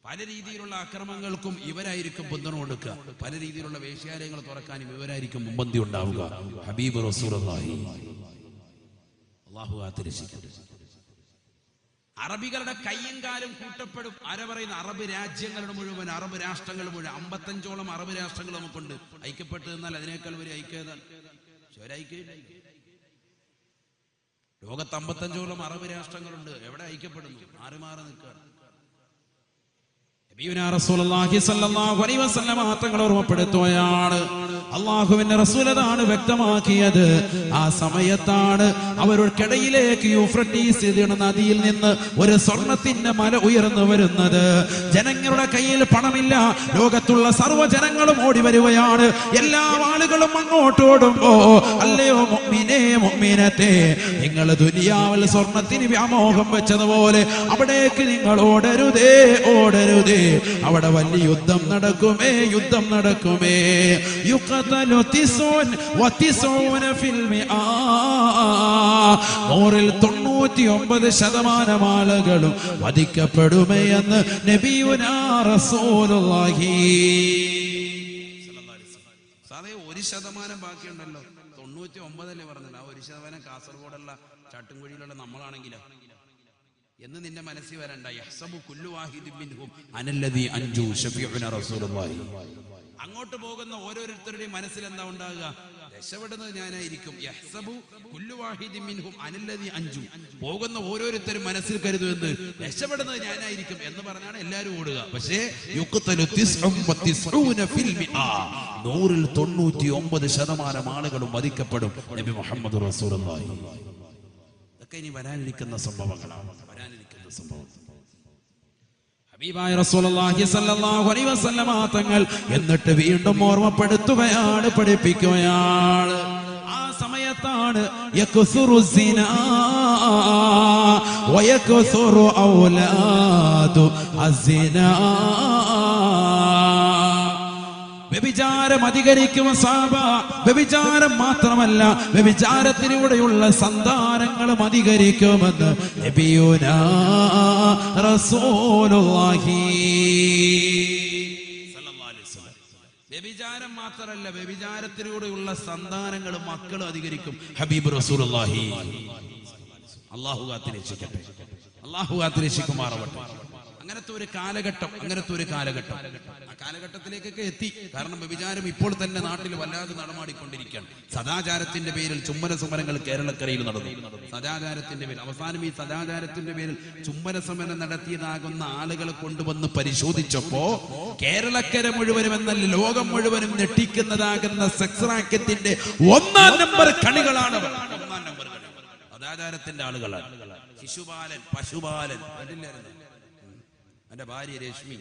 പല രീതിയിലുള്ള അക്രമങ്ങൾക്കും ഇവരായിരിക്കും പിന്തുണ കൊടുക്കുക. പല രീതിയിലുള്ള വേശ്യാലയങ്ങൾ തുറക്കാനും ഇവരായിരിക്കും മുമ്പന്തി ഉണ്ടാവുക. ഹബീബ് റസൂലുള്ളാഹി അല്ലാഹു കാത്തിരക്ഷിക്കട്ടെ. അറബികളുടെ കയ്യും കാലും കൂട്ടപ്പെടും. പറയുന്ന അറബ് രാജ്യങ്ങളുടെ മുഴുവൻ, അറബ് രാഷ്ട്രങ്ങൾ മുഴുവൻ, 55ഓളം അറബ് രാഷ്ട്രങ്ങൾ നമുക്കുണ്ട്. ഐക്യപ്പെട്ട് നിന്നാൽ അതിനേക്കാൾ വലിയ ഐക്യതാണ്. ലോകത്ത് 55ഓളം അറബ് രാഷ്ട്രങ്ങളുണ്ട്. എവിടെ ഐക്യപ്പെടുന്നു? മാറി മാറി നിൽക്കുക. തങ്ങൾ ഓർമ്മപ്പെടുത്തുകയാണ്, അള്ളാഹുവിന്റെ റസൂലതാണ് വ്യക്തമാക്കിയത്. ആ സമയത്താണ് അവർക്കിടയിലേക്ക് യൂഫ്രട്ടീസ് നദിയിൽ നിന്ന് ഒരു സ്വർണത്തിന്റെ മല ഉയർന്നു വരുന്നത്. ജനങ്ങളുടെ കയ്യിൽ പണമില്ല. ലോകത്തുള്ള സർവ്വജനങ്ങളും ഓടി വരികയാണ്. എല്ലാ ആളുകളും അങ്ങോട്ട് ഓടുമ്പോ, അല്ലയോ മുഅ്മിനേ മുഅ്മിനത്തേ, നിങ്ങൾ ദുനിയാവിൽ സ്വർണത്തിന് വ്യാമോഹം വെച്ചതുപോലെ അവിടേക്ക് നിങ്ങൾ ഓടരുതേ, ഓടരുതേ. അവിടെ വലിയ യുദ്ധം നടക്കുമേ, യുദ്ധം നടക്കുമേ. യുഖതലു 99% ആളുകളും വധിക്കപ്പെടുമേ എന്ന് നബിയുനാ റസൂലുള്ളാഹി. 1% ബാക്കിയുണ്ടല്ലോ. 99 പറഞ്ഞല്ലോ. ആ 1% കാസർഗോഡുള്ള ചാട്ടുംകുഴിയിലുള്ള നമ്മളാണെങ്കിലോ എന്ന് നിന്റെ മനസ്സിൽ വരണ്ട. യഹ്സബു കുല്ലു വാഹിദിൻ മിൻഹും അനല്ലദീ അൻജു ശഫീഉനാ റസൂലുള്ളാഹി. അങ്ങോട്ട് പോകുന്ന ഓരോരുത്തരുടെയും മനസ്സിൽ എന്താ ഉണ്ടാകുക? രക്ഷപ്പെടുന്നത് ഞാനായിരിക്കും. യഹ്സബു കുല്ലു വാഹിദിൻ മിൻഹും അനല്ലദീ അൻജു. പോകുന്ന ഓരോരുത്തരും മനസ്സിൽ കരുതുന്നത് രക്ഷപ്പെടുന്നത് ഞാനായിരിക്കും എന്ന് പറഞ്ഞാണ് എല്ലാവരും ഓടുക. പക്ഷേ യുഖ്തലു 99% ആളുകളും വധിക്കപ്പെടും. നബി മുഹമ്മദ് റസൂലുള്ളാഹി. ഇനി വരാനിരിക്കുന്ന സംഭവങ്ങളാണ്. ഹബീബായ റസൂലുള്ളാഹി സ്വല്ലല്ലാഹു അലൈഹി വസല്ലമ തങ്ങൾ എന്നിട്ട് വീണ്ടും ഓർമ്മപ്പെടുത്തുകയാണ്, പഠിപ്പിക്കുകയാണ്. ആ സമയത്താണ് യക്സുറു സിനാ വയക്സുറു ഔലാദു അസ്സിനാ. വ്യഭിചാരം അധികരിക്കും സഹാബ. വ്യഭിചാരം മാത്രമല്ല, വ്യഭിചാരത്തിലൂടെയുള്ള സന്താനങ്ങളും അധികരിക്കുമെന്ന് നബിയുനാ റസൂലുള്ളാഹി സ്വല്ലല്ലാഹു അലൈഹി വസല്ലം. വ്യഭിചാരം മാത്രമല്ല, വ്യഭിചാരത്തിലൂടെയുള്ള സന്താനങ്ങളും മക്കളും അധികരിക്കും. ഹബീബ് റസൂലുള്ളാഹി. അല്ലാഹു കാത്തിരക്ഷിക്കട്ടെ, അല്ലാഹു കാത്തിരക്ഷിക്കുമാറാവട്ടെ. അങ്ങനത്തെ ഒരു കാലഘട്ടം ആ കാലഘട്ടത്തിലേക്കൊക്കെ എത്തി. കാരണം വ്യഭിചാരം ഇപ്പോൾ തന്നെ നാട്ടിൽ വല്ലാതെ നടമാടിക്കൊണ്ടിരിക്കുകയാണ്. സദാചാരത്തിന്റെ പേരിൽ ചുംബന സമരങ്ങൾ കേരളക്കരയിൽ നടന്നു. സദാചാരത്തിന്റെ പേരിൽ അവസാനം ഈ സദാചാരത്തിന്റെ പേരിൽ ചുംബന സമരം നടത്തിയതാകുന്ന ആളുകളെ കൊണ്ടുവന്ന് പരിശോധിച്ചപ്പോ കേരളക്കര മുഴുവനും എന്നല്ല ലോകം മുഴുവനും ഞെട്ടിക്കുന്നതാകുന്ന സെക്സ് റാക്കറ്റിന്റെ 1-ാം നമ്പർ കളികളാണ്. 1-ാം നമ്പർ സദാചാരത്തിന്റെ ആളുകളാണ്. ശിശുപാലൻ, പശുപാലൻ. എന്റെ ഭാര്യ രശ്മി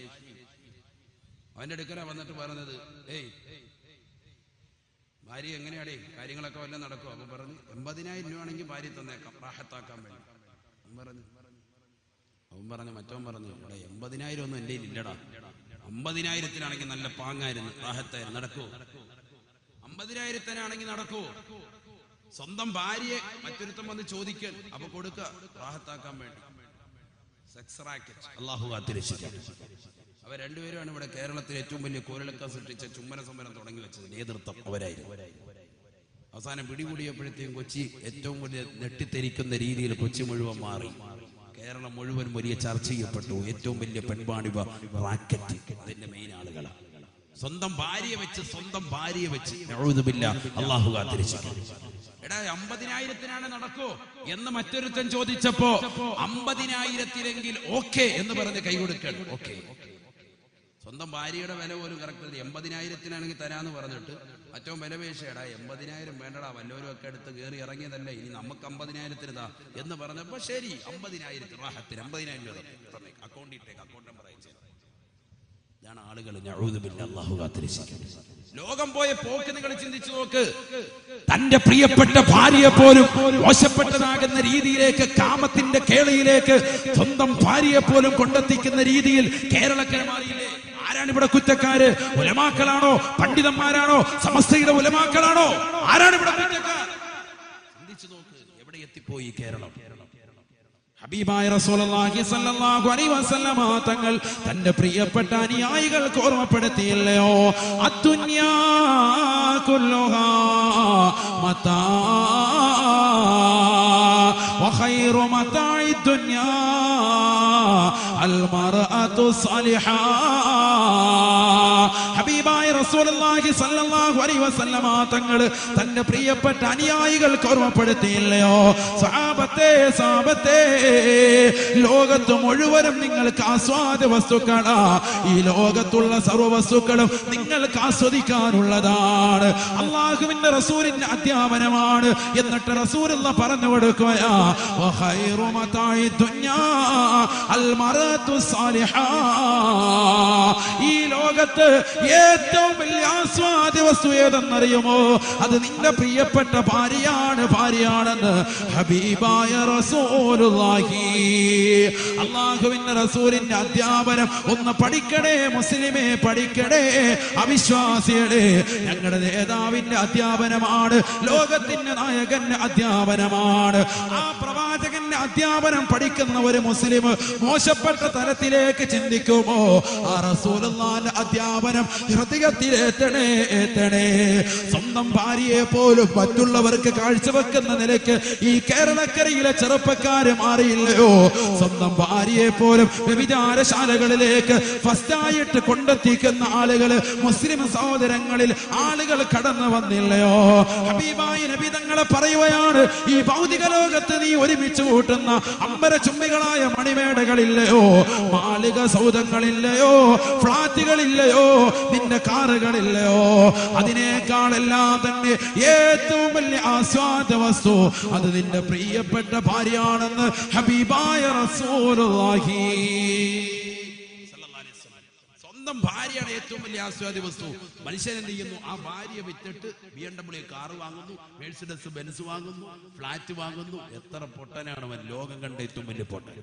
അവന്റെ അടുക്കല വന്നിട്ട് പറഞ്ഞത്, ഭാര്യ എങ്ങനെയാടേ കാര്യങ്ങളൊക്കെ വല്ലതും നടക്കുമോ? അപ്പൊ പറഞ്ഞു 80,000 രൂപയാണെങ്കിൽ ഭാര്യ തന്നേക്കാം, റാഹത്താക്കാൻ വേണ്ടി. അവൻ പറഞ്ഞു മറ്റവൻ പറഞ്ഞു, ഇവിടെ 80,000 ഒന്നും എന്റെ ഇല്ലടാ. 50,000-ത്തിനാണെങ്കിൽ നല്ല പാങ്ങായിരുന്നു, റാഹത്തായിരുന്നു. നടക്കുവോ? 50,000-ത്തിനാണെങ്കിൽ നടക്കുവോ? സ്വന്തം ഭാര്യയെ മറ്റൊരുത്തം വന്ന് ചോദിക്കാൻ, അപ്പൊ കൊടുക്കുക റാഹത്താക്കാൻ വേണ്ടി. Sex racket. അല്ലാഹു കാത്തിരക്ഷിക്കട്ടെ. അവർ രണ്ടുപേരുമാണ് ഇവിടെ കേരളത്തിൽ ഏറ്റവും വലിയ കോരളക്ക സൃഷ്ടിച്ച ചുംബന സമരം തുടങ്ങി വെച്ചത്. നേതൃത്വം അവരായിരുന്നു. അവസാനം പിടികൂടിയപ്പോഴത്തേക്കും കൊച്ചി ഏറ്റവും വലിയ നെട്ടിത്തെരിക്കുന്ന രീതിയിൽ കൊച്ചി മുഴുവൻ മാറി. കേരളം മുഴുവൻ വലിയ ചർച്ച ചെയ്യപ്പെട്ടു. ഏറ്റവും വലിയ പെൺവാണിഭ റാക്കറ്റ് അതിന്റെ മെയിൻ ആളുകളാണ്. സ്വന്തം ഭാര്യയെ വെച്ച് അല്ലാഹു കാത്തിരക്ഷിക്കട്ടെ. എടാ 50,000-ത്തിനാണ് നടക്കോ എന്ന് മറ്റൊരുത്തൻ ചോദിച്ചപ്പോ 50,000-ത്തിലെങ്കിൽ ഓക്കെ എന്ന് പറഞ്ഞ് കൈ കൊടുക്കണം. ഓക്കെ. സ്വന്തം ഭാര്യയുടെ വില പോലും കറക്റ്റ് 80,000-ത്തിനാണെങ്കിൽ തരാന്ന് പറഞ്ഞിട്ട് മറ്റോ വില പേശയടാ 80,000 വേണ്ടടാ, വല്ലവരും ഒക്കെ എടുത്ത് കയറി ഇറങ്ങിയതല്ലേ, ഇനി നമുക്ക് 50,000-ത്തിന് താ എന്ന് പറഞ്ഞപ്പോ ശരി 50,000 റാഹത്തിന് 50,000 രൂപ അക്കൗണ്ട് ഇട്ടേക്ക്, അക്കൗണ്ട് നമ്പർ അയച്ചു. ഇതാണ് ആളുകൾ. അല്ലാഹു കാത്തിരക്ഷിക്കട്ടെ. ലോകം പോയ പോക്ക് നിങ്ങൾ ചിന്തിച്ചു നോക്ക്. തന്റെ പ്രിയപ്പെട്ട ഭാര്യയെ പോലും മോശപ്പെട്ടതാകുന്ന രീതിയിലേക്ക്, കാമത്തിന്റെ കേളിയിലേക്ക് സ്വന്തം ഭാര്യയെ പോലും കൊണ്ടെത്തിക്കുന്ന രീതിയിൽ കേരളക്കര മാറിയില്ലേ? ആരാണ് ഇവിടെ കുറ്റക്കാര്? ഉലമാക്കളാണോ? പണ്ഡിതന്മാരാണോ? സമസ്തയുടെ ഉലമാക്കളാണോ? ആരാണ് ഇവിടെ കുറ്റക്കാർ? ചിന്തിച്ചു നോക്ക്. എവിടെ എത്തിപ്പോയി കേരളം? ഹബീബായ റസൂലുള്ളാഹി സ്വല്ലല്ലാഹു അലൈഹി വസല്ലമ തങ്ങൾ തന്റെ പ്രിയപ്പെട്ട അനുയായികൾക്ക് ഓർമ്മപ്പെടുത്തിയില്ലയോ, അദ്ദുനിയാ കുല്ലുഹാ മതാ വഖൈറു മതാഇ ദുനിയാ അൽ മർഅതു സാലിഹാ. ഹബീബായ റസൂലുള്ളാഹി സ്വല്ലല്ലാഹു അലൈഹി വസല്ലമ തങ്ങൾ തന്റെ പ്രിയപ്പെട്ട അനുയായികൾക്ക് ഓർമ്മപ്പെടുത്തിയില്ലയോ, സഹാബത്തെ ലോകത്ത് മുഴുവനും നിങ്ങൾക്ക് ആസ്വാദ വസ്തുക്കളാ, ഈ ലോകത്തുള്ള സർവ്വ വസ്തുക്കളും നിങ്ങൾക്ക് ആസ്വദിക്കാനുള്ളതാണ്, അള്ളാഹുവിന്റെ റസൂലിന്റെ അധ്യാപനമാണ്. എന്നിട്ട് റസൂലുള്ള പറഞ്ഞു കൊടുക്കുകയാ, വഖൈറു മതാഇ ദുനിയാ അൽ മർഅതു സാലിഹാ. ഈ ലോകത്ത് ഏറ്റവും വലിയ ആസ്വാദ വസ്തു ഏതെന്നറിയുമോ? അത് നിന്റെ പ്രിയപ്പെട്ട ഭാര്യയാണെന്ന് ഹബീബായ റസൂലുള്ളാഹി. അല്ലാഹുവിന്റെ റസൂലിന്റെ അധ്യാപനം ഒന്ന് പഠിക്കണേ മുസ്ലിമേ, പഠിക്കണേ അവിശ്വാസികളെ. ഞങ്ങളുടെ നേതാവിന്റെ അധ്യാപനമാണ്, ലോകത്തിന്റെ നായകന്റെ അധ്യാപനമാണ്. ആ പ്രവാചകന്റെ അധ്യാപനം പഠിക്കുന്ന ഒരു മുസ്ലിം മോശപ്പെട്ട തലത്തിലേക്ക് ചിന്തിക്കുമോ? ആ റസൂലുള്ളാഹിന്റെ അധ്യാപനം ഹൃദയത്തിലേറ്റണേ. സ്വന്തം ഭാര്യയെ പോലും മറ്റുള്ളവർക്ക് കാഴ്ചവെക്കുന്ന നിലയ്ക്ക് ഈ കേരളക്കരയിലെ ചെറുപ്പക്കാര് മാറിയില്ലയോ? സ്വന്തം ഭാര്യയെ പോലും വ്യഭിചാരശാലകളിലേക്ക് ഫസ്റ്റായിട്ട് കൊണ്ടെത്തിക്കുന്ന ആളുകൾ, മുസ്ലിം സഹോദരങ്ങളിൽ ആളുകൾ കടന്നു വന്നില്ലയോ? ഹബീബായ നബി തങ്ങളെ പറയുകയാണ്, ഈ ഭൗതിക ലോകത്ത് നീ ഒരുമിച്ച് കൂട്ടുന്ന അമ്പര ചുംബികളായ മണിമേടകളില്ലയോ, മാളിക സൗധങ്ങളില്ലയോ, ഫ്ളാറ്റുകളില്ലയോ, നിന്റെ കാറുകളില്ലയോ, അതിനേക്കാളെല്ലാം തന്നെ ഏറ്റവും വലിയ ആസ്വാദ വസ്തു അത് നിന്റെ പ്രിയപ്പെട്ട ഭാര്യയാണെന്ന് ഹബീബായ റസൂലുള്ളാഹി. സ്വന്തം ഭാര്യയാണ് ഏറ്റവും വലിയ ആസ്വാദ വസ്തു. മനുഷ്യൻ എന്ത് ചെയ്യുന്നു? ആ ഭാര്യ വിറ്റിട്ട് BMW കാറ് വാങ്ങുന്നു, മെഴ്സിഡസ് ബെൻസ് വാങ്ങുന്നു, ഫ്ലാറ്റ് വാങ്ങുന്നു. എത്ര പൊട്ടനാണ് അവൻ! ലോകം കണ്ട ഏറ്റവും വലിയ പൊട്ടൻ.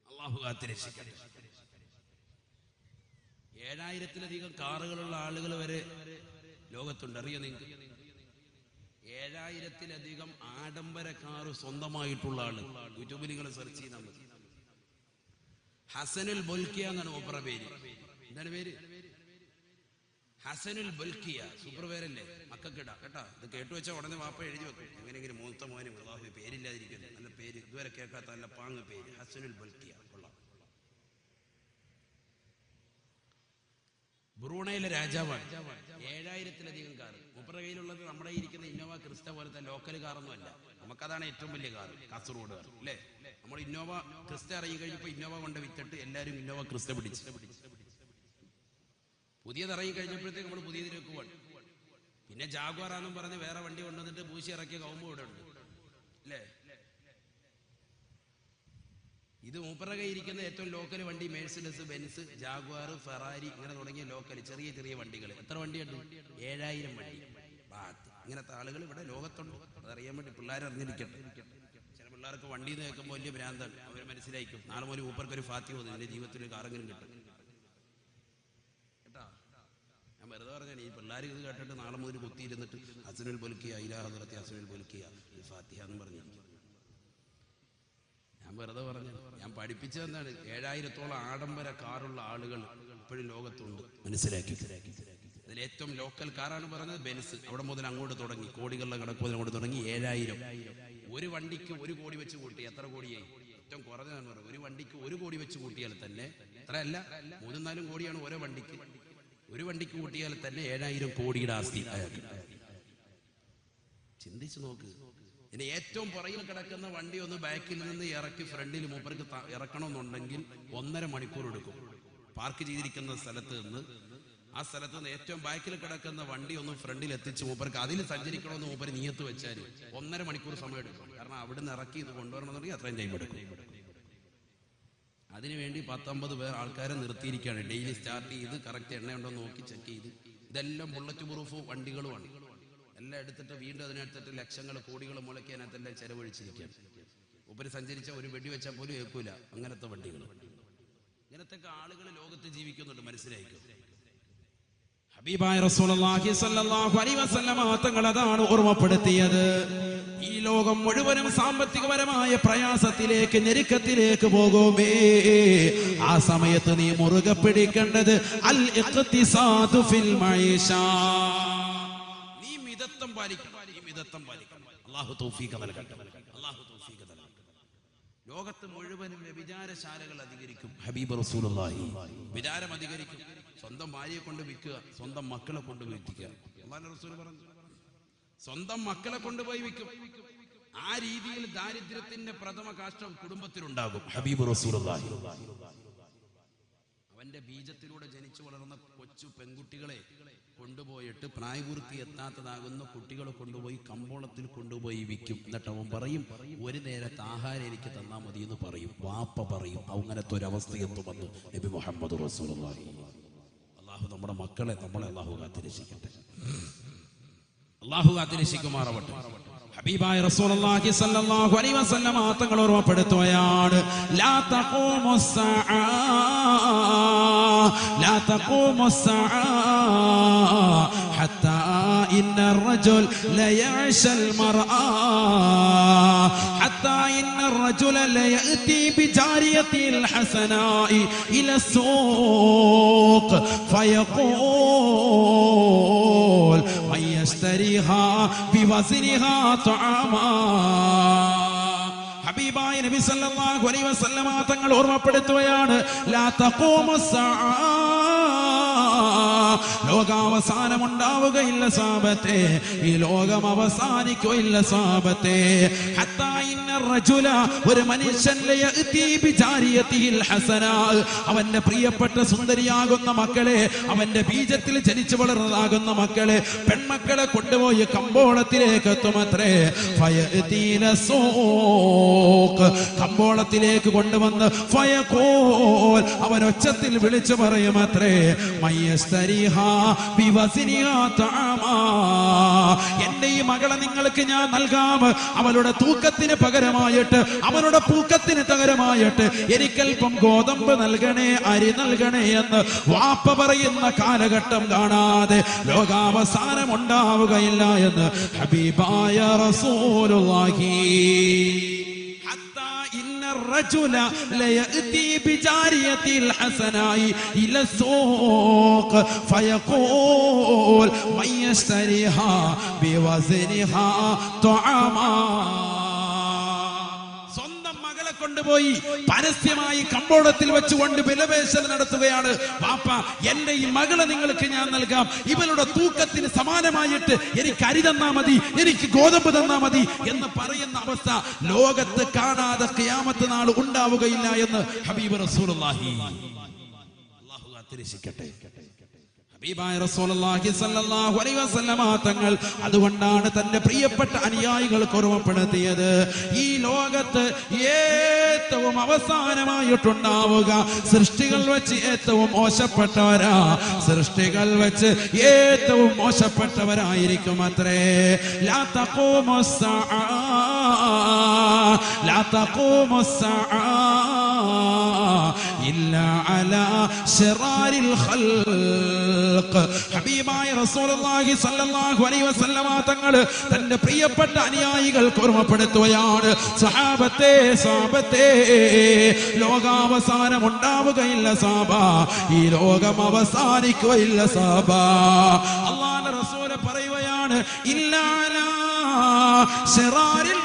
അല്ലാഹു കാത്തിരക്ഷിക്കട്ടെ. 7000-ലധികം കാറുകളുള്ള ആളുകൾ വരെ ലോകത്തുണ്ട്, അറിയോ നിങ്ങൾക്ക്? 7000-ലധികം ആഡംബര കാറ് സ്വന്തമായിട്ടുള്ള ആള് യൂട്യൂബിൽ നിങ്ങൾ സെർച്ച് ചെയ്താൽ മതി. ഹസനുൽ ബൊൽക്കിയ എന്നാണ് മൂപ്പറ പേര്. എന്താണ് പേര്? ഹസനുൽ ബൊൽക്കിയ. സൂപ്പർ പേരല്ലേ? മക്കൾക്കിട കേട്ടാ. ഇത് കേട്ടു വെച്ചാൽ ഉടനെ വാപ്പ എഴുതി വെക്കും. എങ്ങനെയെങ്കിലും മൂത്ത മോനെ പേരില്ലാതിരിക്കുന്നു. നല്ല പേര്, ഇതുവരെ കേൾക്കാത്ത നല്ല പാങ്ങ് പേര്, ഹസനുൽ ബൊൽക്കിയ. ബ്രൂണയിലെ രാജാവാണ്. 7000-ലധികം കാർ. മൂപ്പറ കയ്യിലുള്ളത് നമ്മുടെ ഇരിക്കുന്ന ഇന്നോവ ക്രിസ്റ്റ പോലത്തെ ലോക്കൽ കാറൊന്നും അല്ല. നമുക്കതാണ് ഏറ്റവും വലിയ കാർ, കാസർഗോഡ് കാർ അല്ലേ? നമ്മൾ ഇന്നോവ ക്രിസ്റ്റ ഇറങ്ങി കഴിഞ്ഞപ്പോൾ ഇന്നോവ കൊണ്ട് വിറ്റിട്ട് എല്ലാവരും ഇന്നോവ ക്രിസ്റ്റ പിടിച്ച്. പുതിയത് ഇറങ്ങി കഴിഞ്ഞപ്പോഴത്തേക്ക് നമ്മൾ പുതിയതിലേക്ക് പോവാണ്. പിന്നെ ജാഗ്വാറാന്നും പറഞ്ഞ് വേറെ വണ്ടി കൊണ്ടുവന്നിട്ട് പൂശി ഇറക്കിയ കൗമ്പ് ഇവിടെ ഉണ്ട് അല്ലേ? ഇത് മൂപ്പറ ഇരിക്കുന്ന ഏറ്റവും ലോക്കൽ വണ്ടി മെഴ്സിഡസ് ബെൻസ്, ജാഗ്വാർ, ഫെറാരി, ഇങ്ങനെ തുടങ്ങിയ ലോക്കൽ ചെറിയ ചെറിയ വണ്ടികൾ. എത്ര വണ്ടിയുണ്ട്? 7000 വണ്ടി. ഇങ്ങനത്തെ ആളുകൾ ഇവിടെ ലോകത്തുണ്ട്. അതറിയാൻ വേണ്ടി പിള്ളേർ അറിഞ്ഞിരിക്കട്ടെ. ചില പിള്ളേർക്ക് വണ്ടി കേൾക്കുമ്പോൾ വലിയ ഭ്രാന്താണ്. അവർ മനസ്സിലാക്കും, നാളെ മുതൽ മൂപ്പർക്ക് ഒരു ഫാത്തി പോകുന്നു, എന്റെ ജീവിതത്തിൽ ഒരു കാറെങ്കിലും കിട്ടും കേട്ടാ. ഞാൻ വെറുതെ പറഞ്ഞാൽ ഈ പിള്ളേർ ഇത് കേട്ടിട്ട് നാളെ മുതൽ കുത്തിയിരുന്നിട്ട് ഹസനുൽ ബൊൽക്കിയ, ഇലാ ഹദ്റത്തി ഹസനുൽ ബൊൽക്കിയ ഫാത്തിഹ എന്ന് പറഞ്ഞിരിക്കും. ഞാൻ വെറുതെ പറഞ്ഞു. ഞാൻ പഠിപ്പിച്ചതെന്താണ്? 7000-ഓളം ആഡംബര കാറുള്ള ആളുകൾ ഇപ്പോഴും ലോകത്തുണ്ട്, മനസ്സിലാക്കി. അതിൽ ഏറ്റവും ലോക്കൽ കാറാണ് പറഞ്ഞത് ബെൻസ്. അവിടെ മുതൽ അങ്ങോട്ട് തുടങ്ങി, കോടികളുടെ കണക്ക് മുതൽ അങ്ങോട്ട് തുടങ്ങി 7000. ഒരു വണ്ടിക്ക് 1 കോടി വെച്ച് കൂട്ടി എത്ര കോടിയായി? ഏറ്റവും കുറഞ്ഞതാണ് പറയുന്നത്. ഒരു വണ്ടിക്ക് 1 കോടി വെച്ച് കൂട്ടിയാൽ തന്നെ എത്രയല്ല, 3-4 കോടിയാണ് ഓരോ വണ്ടിക്ക്. ഒരു വണ്ടിക്ക് കൂട്ടിയാൽ തന്നെ 7000 കോടിയുടെ ആസ്തി. ചിന്തിച്ചു നോക്ക്. ഇനി ഏറ്റവും പുറകിൽ കിടക്കുന്ന വണ്ടി ഒന്ന് ബാക്കിൽ നിന്ന് ഇറക്കി ഫ്രണ്ടിൽ മൂപ്പർക്ക് ഇറക്കണമെന്നുണ്ടെങ്കിൽ 1.5 മണിക്കൂർ എടുക്കും. പാർക്ക് ചെയ്തിരിക്കുന്ന സ്ഥലത്ത് നിന്ന്, ആ സ്ഥലത്ത് നിന്ന് ഏറ്റവും ബാക്കിൽ കിടക്കുന്ന വണ്ടി ഒന്ന് ഫ്രണ്ടിൽ എത്തിച്ച് മൂപ്പർക്ക് അതിൽ സഞ്ചരിക്കണമെന്ന് മൂപ്പര് നിയത്ത് വെച്ചാൽ 1.5 മണിക്കൂർ സമയം എടുക്കും. കാരണം അവിടെ നിന്ന് ഇറക്കി ഇത് കൊണ്ടുവരണമെന്നുണ്ടെങ്കിൽ അത്രയും ടൈം എടുക്കും. അതിനുവേണ്ടി 10-50 പേർ ആൾക്കാരെ നിർത്തിയിരിക്കുകയാണ്. ഡെയിലി സ്റ്റാർട്ട് ചെയ്ത് കറക്റ്റ് എണ്ണയുണ്ടോ നോക്കി ചെക്ക് ചെയ്ത്. ഇതെല്ലാം ബുള്ളറ്റ് പ്രൂഫ് വണ്ടികളുമാണ്. എല്ലാം എടുത്തിട്ട് വീണ്ടും അതിനടുത്തിട്ട് ലക്ഷങ്ങൾ കോടികൾ മുളക്കി അതിനകത്തെല്ലാം ചെലവഴിച്ചിരിക്കുകയാണ്. ഉപരി സഞ്ചരിച്ച ഒരു വെടി വെച്ചാൽ പോലും ഏൽക്കൂല, അങ്ങനത്തെ വണ്ടികൾ. ഇങ്ങനത്തെ ആളുകൾ ലോകത്ത് ജീവിക്കുന്നുണ്ട്, മനസ്സിലായിക്കും. ഹബീബായ റസൂലുള്ളാഹി സ്വല്ലല്ലാഹു അലൈഹി വസല്ലമ തങ്ങൾ അതാണ് ഓർമ്മപ്പെടുത്തിയത്. ഈ ലോകം മുഴുവനും സാമ്പത്തികപരമായ പ്രയാസത്തിലേക്ക്, ഞെരുക്കത്തിലേക്ക് പോകുമേ. ആ സമയത്ത് നീ മുറുകെ പിടിക്കേണ്ടത് അൽ ഇഖ്തിസാദു ഫിൽ മഈഷ. നീ മിതത്വം പാലിക്കണം, നീ മിതത്വം പാലിക്കണം. അല്ലാഹു തൗഫീഖ് നൽകട്ടെ, അല്ലാഹു തൗഫീഖ് നൽകട്ടെ. ലോകത്ത് മുഴുവനും വ്യഭിചാരശാലകൾ അധികരിക്കും. ഹബീബ് റസൂലുള്ളാഹി വിചാരം അധികരിക്കും. സ്വന്തം ഭാര്യയെ കൊണ്ട് വിൽക്കുക, സ്വന്തം മക്കളെ കൊണ്ട് വിൽക്കുക. അല്ലാഹുവിന്റെ റസൂൽ പറഞ്ഞു, സ്വന്തം മക്കളെ കൊണ്ടുപോയി വിൽക്കും. ആ രീതിയിൽ ദാരിദ്ര്യത്തിന്റെ പ്രഥമ കാഷ്ടം കുടുംബത്തിലുണ്ടാകും. ഹബീബ് റസൂലുള്ളാഹി അവന്റെ ബീജത്തിലൂടെ ജനിച്ചു വളർന്ന കൊച്ചു പെൺകുട്ടികളെ കൊണ്ടുപോയിട്ട് പ്രായപൂർത്തി എത്താത്തതാകുന്ന കുട്ടികളെ കൊണ്ടുപോയി കമ്പോളത്തിൽ കൊണ്ടുപോയി വിൽക്കും. എന്നിട്ട് അവൻ പറയും, ഒരു നേരത്തെ ആഹാരം എനിക്ക് തന്നാൽ മതി എന്ന് പറയും. വാപ്പ പറയും. അങ്ങനത്തെ ഒരവസ്ഥ എത്തുമെന്ന് നബി മുഹമ്മദ് റസൂലുള്ളാഹി. അള്ളാഹു നമ്മുടെ മക്കളെ, നമ്മളെ അള്ളാഹു കാത്തിരക്ഷിക്കട്ടെ, അള്ളാഹു കാത്തിരക്ഷിക്കുമാറാവട്ടെ. ഹബീബായ റസൂലുള്ളാഹി സ്വല്ലല്ലാഹു അലൈഹി വസല്ലമ തങ്ങൾ ഓർമ്മപ്പെടുത്തുകയാണ്, ലാ തഖൂമുസ്സഅ ലാ തഖൂമുസ്സഅ ഹത്താ ഇന്നർ റജുൽ ലയഅശൽ മർആ ഹത്താ ഇന്നർ റജുല ലയഅതി ബിജാരിയതിൽ ഹസനാഇ ഇല സൂഖ് ഫയഖൂൽ മൻ യസ്തരിഹാ ബിവസ്നിഹാ തആമാ. ഹബീബായ നബി സല്ലല്ലാഹു അലൈഹി വസല്ലമ തങ്ങൾ ഓർമ്മപ്പെടുത്തുകയാണ്, ലാ തഖൂമുസ്സഅ, ലോകാവസാനം ഉണ്ടാവുകയില്ല സാബത്തെ, ഈ ലോകം അവസാനിക്കുകയില്ല സാബത്തെ. ഹത്താ ഇന്നർ റജുല, ഒരു മനുഷ്യൻ ലയഅതി ബിജാരിയതിൽ ഹസനാ, അവന്റെ പ്രിയപ്പെട്ട സുന്ദരിയാകുന്ന മക്കളെ, അവന്റെ ബീജത്തിൽ ജനിച്ചു വളർന്നതാകുന്ന മക്കളെ, പെൺമക്കളെ കൊണ്ടുപോയി കമ്പോളത്തിലേക്ക് എത്തുമത്രേ. ഫയഅതീന സൂഖ്, കമ്പോളത്തിലേക്ക് കൊണ്ടുവന്ന് ഫയഖൂൽ, അവൻ ഒച്ചത്തിൽ വിളിച്ചു പറയുമത്രേ, മയ്യസ്തരിഹാ ബിവസ്നിഹാ തആമാ, എന്റെ ഈ മകളെ നിങ്ങൾക്ക് ഞാൻ നൽകാം, അവളുടെ തൂക്കത്തിന് പകരമായിട്ട്, അവളുടെ പൂക്കത്തിന് പകരമായിട്ട് എനിക്കൽപ്പം ഗോതമ്പ് നൽകണേ, അരി നൽകണേ എന്ന് വാപ്പ പറയുന്ന കാലഘട്ടം കാണാതെ ലോകാവസാനം ഉണ്ടാവുകയില്ല എന്ന് ഹബീബായ റസൂലുള്ളാഹി. الرجل ليأتي بجارية الحسناء إلى السوق فيقول من يشتريها بوزنها طعاما. കൊണ്ടുപോയി പരസ്യമായി കമ്പോളത്തിൽ വെച്ചുകൊണ്ട് വിലപേശൽ നടത്തുകയാണ്. വാപ്പ, എന്റെ ഈ മകളെ നിങ്ങൾക്ക് ഞാൻ നൽകാം, ഇവളുടെ തൂക്കത്തിന് സമാനമായിട്ട് എനിക്ക് അരി തന്നാ മതി, എനിക്ക് ഗോതമ്പ് തന്നാ മതി എന്ന് പറയുന്ന അവസ്ഥ ലോകത്ത് കാണാതെ ഖിയാമത്ത് നാൾ ഉണ്ടാവുകയില്ല എന്ന് ഹബീബ് റസൂലുള്ളാഹി. അല്ലാഹു കാത്തിരക്ഷിക്കട്ടെ. ഹബീബായ റസൂലുള്ളാഹി സ്വല്ലല്ലാഹു അലൈഹി വസല്ലമ തങ്ങൾ അതുകൊണ്ടാണ് തന്റെ പ്രിയപ്പെട്ട അനുയായികൾക്ക് ഓർമ്മപ്പെടുത്തിയത്, ഈ ലോകത്ത് ഏറ്റവും അവസാനമായിട്ടുണ്ടാവുക സൃഷ്ടികൾ വെച്ച് ഏറ്റവും മോശപ്പെട്ടവരാ, സൃഷ്ടികൾ വെച്ച് ഏറ്റവും മോശപ്പെട്ടവരായിരിക്കും അത്രേ. ലാ തഖൂമുസ്സഅ ലാ തഖൂമുസ്സഅ ഇല്ലാ അലാ ശറാരിൽ ഖൽഖ്. ഹബീബായ റസൂലുള്ളാഹി സ്വല്ലല്ലാഹു അലൈഹി വസല്ലമ തങ്ങൾ തന്റെ പ്രിയപ്പെട്ട അനുയായികൾക്ക് ഓർമ്മപ്പെടുത്തുകയാണ്, സഹാബത്തെ, സഹാബത്തെ, ലോകാവസാനം ഉണ്ടാവുകയില്ല സാബ, ഈ ലോകം അവസാനിക്കുകയില്ല സാബ. അല്ലാഹുവിന്റെ റസൂൽ പറയുകയാണ്, ഇല്ലാ അലാ ശറാരിൽ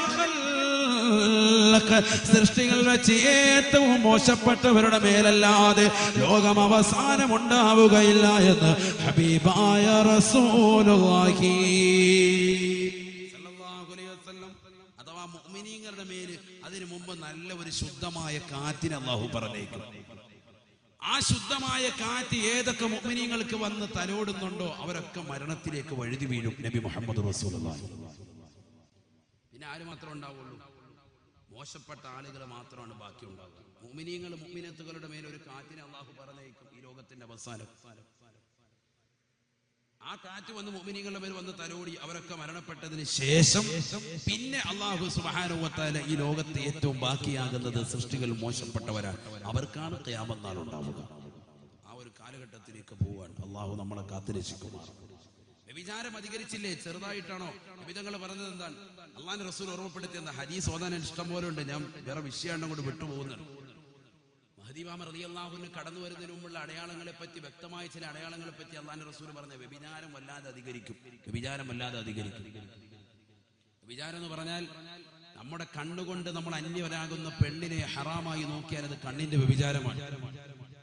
സൃഷ്ടികൾ വെച്ച് ഏറ്റവും മോശപ്പെട്ടവരുടെ മേലല്ലാതെ ലോകം അവസാനം ഉണ്ടാവുകയില്ല എന്ന് ഹബീബായ റസൂലുള്ളാഹി സ്വല്ലല്ലാഹു അലൈഹി വസല്ലം. അഥവാ മുഅ്മിനീങ്ങളുടെ മേല് അതിനു മുമ്പ് നല്ല ഒരു ശുദ്ധമായ കാറ്റിനെ അല്ലാഹു പറഞ്ഞേക്കും. ആ ശുദ്ധമായ കാറ്റ് ഏതൊക്കെ മുഅ്മിനീങ്ങൾക്ക് വന്ന് തലോടുന്നുണ്ടോ അവരൊക്കെ മരണത്തിലേക്ക് വഴുതി വീഴും. നബി മുഹമ്മദ് റസൂലുള്ളാഹി. പിന്നെ ആര് മാത്രമേ ഉണ്ടാവുള്ളൂ? മോശപ്പെട്ട ആളുകൾ മാത്രമാണ് ബാക്കി ഉണ്ടാവുക. മുഅ്മിനീങ്ങൾ, മുഅ്മിനത്തുകളുടെ മേൽ ഒരു കാറ്റിനെ അല്ലാഹു പറഞ്ഞേക്കും ഈ ലോകത്തിന്റെ അവസാനം. ആ കാറ്റ് വന്ന് മുഅ്മിനീങ്ങളുടെ മേൽ വന്ന് തലോടി അവരൊക്കെ മരണപ്പെട്ടതിന് ശേഷം പിന്നെ അല്ലാഹു സുബ്ഹാനഹു വ തആല ഈ ലോകത്തെ ഏറ്റവും ബാക്കിയാകുന്നത് സൃഷ്ടികൾ മോശപ്പെട്ടവരാണ്. അവർക്കാണ് ഖിയാമത്ത് നാൾ ഉണ്ടാവുക. ആ ഒരു കാലഘട്ടത്തിലേക്ക് പോവാൻ. അള്ളാഹു നമ്മളെ കാത്തുരക്ഷിക്കുമാറാകട്ടെ. വ്യഭിചാരം അധികരിച്ചില്ലേ? ചെറുതായിട്ടാണോ? നബിതങ്ങൾ പറഞ്ഞത് എന്താണ്? അള്ളാഹുവിന്റെ റസൂൽ ഓർമ്മപ്പെടുത്തിയ എന്താ? ഹദീസ് ഓതാൻ ഇഷ്ടം പോലെ ഉണ്ട്, ഞാൻ വേറെ വിഷയം കൊണ്ട് വിട്ടുപോകുന്നുണ്ട്. മഹ്ദി ഇമാം റളിയല്ലാഹു അൻഹു കടന്നു വരുന്നതിന് മുമ്പുള്ള അടയാളങ്ങളെ പറ്റി, വ്യക്തമായ ചില അടയാളങ്ങളെ പറ്റി അള്ളാഹുവിന്റെ റസൂൽ പറഞ്ഞ വ്യഭിചാരം വല്ലാതെ അധികരിക്കും. വ്യഭിചാരം എന്ന് പറഞ്ഞാൽ നമ്മുടെ കണ്ണുകൊണ്ട് നമ്മൾ അന്യവരാകുന്ന പെണ്ണിനെ ഹറാമായി നോക്കിയാൽ അത് കണ്ണിന്റെ വ്യഭിചാരമാണ്.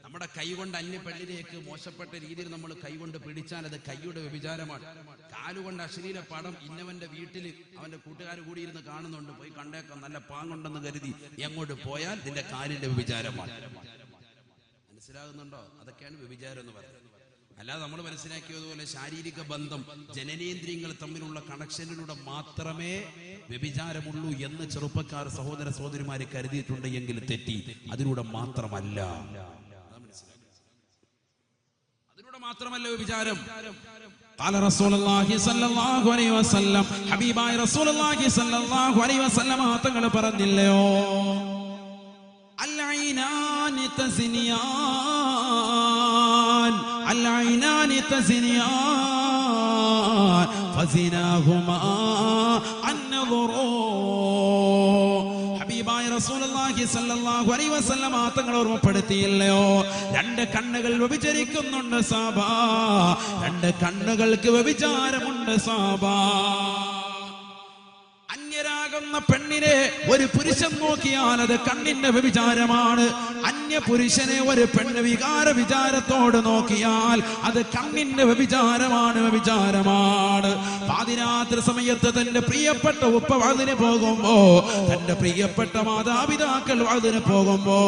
നമ്മുടെ കൈകൊണ്ട് അന്യ പെണ്ണിലേക്ക് മോശപ്പെട്ട രീതിയിൽ നമ്മൾ കൈകൊണ്ട് പിടിച്ചാൽ അത് കൈയുടെ വ്യഭിചാരമാണ്. കാലുകൊണ്ട് അശ്ലീല പടം ഇന്നവന്റെ വീട്ടിൽ അവന്റെ കൂട്ടുകാർ കൂടി ഇരുന്ന് കാണുന്നുണ്ട്, പോയി കണ്ടേക്കാം, നല്ല പാങ്ങുണ്ടെന്ന് കരുതി എങ്ങോട്ട് പോയാൽ ഇതിന്റെ കാലിന്റെ വ്യഭിചാരമാണ്. മനസ്സിലാകുന്നുണ്ടോ? അതൊക്കെയാണ് വ്യഭിചാരം എന്ന് പറയുന്നത്. അല്ലാതെ നമ്മൾ മനസ്സിലാക്കിയതുപോലെ ശാരീരിക ബന്ധം, ജനനേന്ദ്രിയങ്ങൾ തമ്മിലുള്ള കണക്ഷനിലൂടെ മാത്രമേ വ്യഭിചാരമുള്ളൂ എന്ന് ചെറുപ്പക്കാർ സഹോദര സഹോദരിമാരെ കരുതിയിട്ടുണ്ട് എങ്കിൽ തെറ്റി. അതിലൂടെ മാത്രമല്ല വ്യഭിചാരം. قال رسول الله صلى الله عليه وسلم, ഹബീബായ റസൂലുള്ളാഹി സ്വല്ലല്ലാഹു അലൈഹി വസല്ലം തങ്ങൾ പറഞ്ഞില്ലയോ, അൽഐനാനി തസ്നിയാൻ, അൽഐനാനി തസ്നിയാൻ ഫസിനാഹുമാ അന്നദറു. ഹബീബായ റസൂലുള്ളാഹി സ്വല്ലല്ലാഹു അലൈഹി വസല്ലം തങ്ങൾ ഓർമ്മപ്പെടുത്തിയില്ലയോ, രണ്ട് കണ്ണുകൾ വ്യഭിചരിക്കുന്നുണ്ട് സാബാ, രണ്ട് കണ്ണുകൾക്ക് വ്യഭിചാരമുണ്ട് സാബാ. അന്യരാകുന്ന പെണ്ണിനെ ഒരു പുരുഷൻ നോക്കിയാൽ അത് കണ്ണിന്റെ വ്യഭിചാരമാണ്. അന്യ പുരുഷനെ ഒരു പെണ്ണ് വിചാരത്തോട് നോക്കിയാൽ അത് കണ്ണിന്റെ വ്യഭിചാരമാണ്. പാതിരാത്രി സമയത്ത് തന്റെ പ്രിയപ്പെട്ട ഉപ്പ വഅദിന് പോകുമ്പോ, തന്റെ പ്രിയപ്പെട്ട മാതാപിതാക്കൾ വഅദിന് പോകുമ്പോ,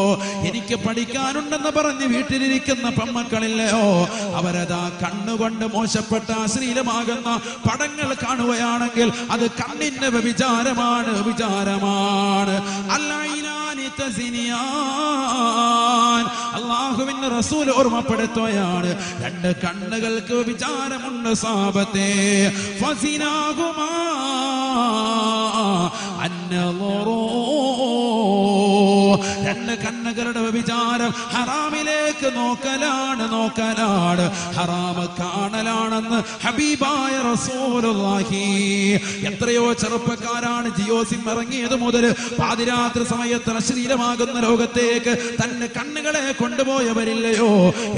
എനിക്ക് പഠിക്കാനുണ്ടെന്ന് പറഞ്ഞ് വീട്ടിലിരിക്കുന്ന പെൺമക്കളില്ലയോ, അവരതാ കണ്ണുകൊണ്ട് മോശപ്പെട്ട അശ്ലീലമാകുന്ന പടങ്ങൾ കാണുകയാണെങ്കിൽ അത് കണ്ണിന്റെ വ്യഭിചാരമാണ്. അല്ലാഹുവിന്റെ റസൂൽ ഓർമ്മപ്പെടുത്തുകയാണ്, രണ്ട് കണ്ണുകൾക്ക് വ്യഭിചാരമുണ്ട് സാബത്തെ. ഫസിനാഹുമാ അന്നദറു. രണ്ട് കണ്ണുകളുടെ വ്യഭിചാരം ഹറാമിലേക്ക് നോക്കലാണ്, ഹറാമ് കാണലാണെന്ന് ഹബീബായ റസൂലുള്ളാഹി. എത്രയോ ചെറുപ്പക്കാരാണ് ജിയോ സിം ഇറങ്ങിയത് മുതൽ പാതിരാത്രി സമയത്ത് അശ്ലീലമാകുന്ന ലോകത്തേക്ക് തന്റെ കണ്ണുകളെ കൊണ്ടുപോയവരില്ലയോ.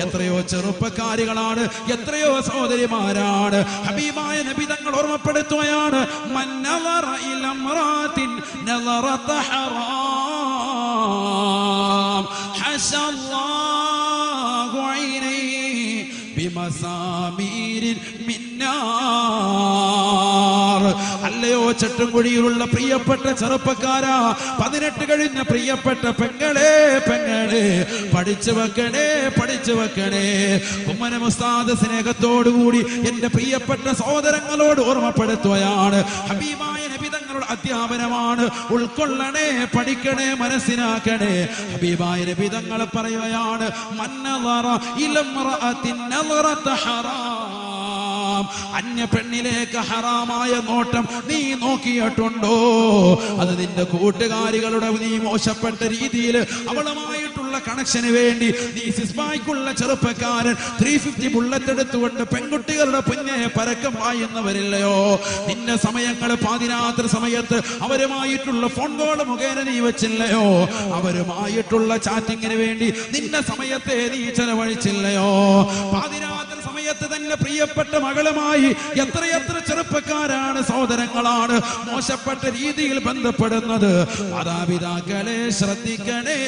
എത്രയോ ചെറുപ്പക്കാരികളാണ്, എത്രയോ സഹോദരിമാരാണ്. ഹബീബായ നബി തങ്ങൾ ഓർമ്മപ്പെടുത്തുകയാണ്, മൻ നളറ ഇല ഇംറാത്തിൻ നളറത ഹറാം ഹശല്ലാഹു ഐനൈഹി ബിമസാമീരിൻ മിന്നാർ. അല്ലയോ ചട്ടുംകുഴിയിലുള്ള പ്രിയപ്പെട്ട ചെറുപ്പക്കാരാ, 18 കഴിഞ്ഞ പ്രിയപ്പെട്ട പെങ്ങളെ പഠിച്ചു വെക്കണേ. ഉമ്മന ഉസ്താദ് സ്നേഹത്തോടുകൂടി എന്റെ പ്രിയപ്പെട്ട സഹോദരങ്ങളോട് ഓർമ്മപ്പെടുത്തുകയാണ്, ഹബീബായ നബി തങ്ങളുടെ അധ്യാപനമാണ്. ഉൾക്കൊള്ളണേ, പഠിക്കണേ, മനസ്സിലാക്കണേ. ഹബീബായ നബി തങ്ങൾ പറയുകയാണ്, മന്നളറ ഇലംറഅത്തിൻ നളറത ഹറാം. അന്യ പെണ്ണിലേക്ക് ഹറാമായ നോട്ടം നീ നോക്കിയിട്ടുണ്ടോ? അത് നിന്റെ കൂട്ടുകാരികളുടെ നീ മോശപ്പെട്ട രീതിയിൽ അവളുമായിട്ടുള്ള കണക്ഷന് വേണ്ടി നീ സിസ്ബായ്ക്കുള്ള ചെറുപ്പക്കാരൻ 350 ബുള്ളറ്റ് എടുത്തുകൊണ്ട് പെൺകുട്ടികളുടെ പുന്നെ പരക്കം വായുന്നവരില്ലയോ? നിന്റെ സമയങ്ങൾ പാതിരാത്രി സമയത്ത് അവരുമായിട്ടുള്ള ഫോൺ കോൾ മുഖേന നീ വെച്ചില്ലയോ? അവരുമായിട്ടുള്ള ചാറ്റിങ്ങിന് വേണ്ടി നിന്റെ സമയത്തെ നീ ചെലവഴിച്ചില്ലയോ? പാതിരാത്രി സമയത്ത് തന്നെ പ്രിയപ്പെട്ട മകളുമായി എത്രയെത്ര ചെറുപ്പക്കാരാണ്, സഹോദരങ്ങളാണ് മോശപ്പെട്ട രീതിയിൽ ബന്ധപ്പെടുന്നത്. മാതാപിതാക്കളെ ശ്രദ്ധിക്കണേ.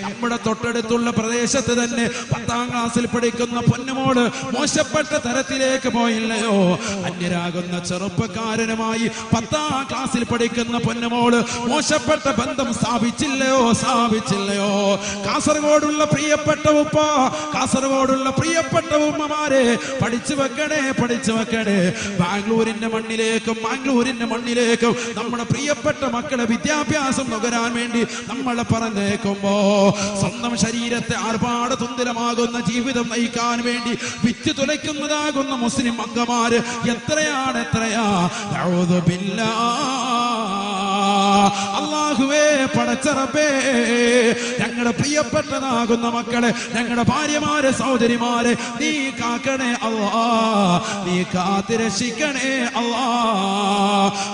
നമ്മുടെ തൊട്ടടുത്തുള്ള പ്രദേശത്ത് തന്നെ 10ാം ക്ലാസ്സിൽ പഠിക്കുന്ന പൊന്നുമോള് മോശപ്പെട്ട തരത്തിലേക്ക് പോയില്ലയോ? അന്യരാകുന്ന ചെറുപ്പക്കാരനുമായി 10ാം ക്ലാസ്സിൽ പഠിക്കുന്ന പൊന്നുമോള് മോശപ്പെട്ട ബന്ധം സ്ഥാപിച്ചില്ലയോ? കാസർഗോഡുള്ള പ്രിയപ്പെട്ട ഉപ്പ, കാസർഗോഡുള്ള പ്രിയപ്പെട്ട ഉമ്മമാരെ പഠിച്ചു വെക്കണേ. ബാംഗ്ലൂരിന്റെ മണ്ണിലേക്കും നമ്മുടെ പ്രിയപ്പെട്ട മക്കളെ വിദ്യാഭ്യാസം നുകരാൻ വേണ്ടി നമ്മളെ പറഞ്ഞേക്കുമ്പോ സ്വന്തം ശരീരത്തെ ആർഭാട തുന്തിരമാകുന്ന ജീവിതം നയിക്കാൻ വേണ്ടി വിറ്റ് തുലയ്ക്കുന്നതാകുന്ന മുസ്ലിം അംഗമാര് എത്രയാ. അല്ലാഹുവേ പടച്ച റബ്ബേ, ഞങ്ങളുടെ പ്രിയപ്പെട്ടതാകുന്ന മക്കളെ, ഞങ്ങളുടെ ഭാര്യമാരെ, സഹോദരിമാരെ നീ കാക്കണേ അല്ലാ, നീ കാത്തുരക്ഷിക്കണേ അല്ലാ.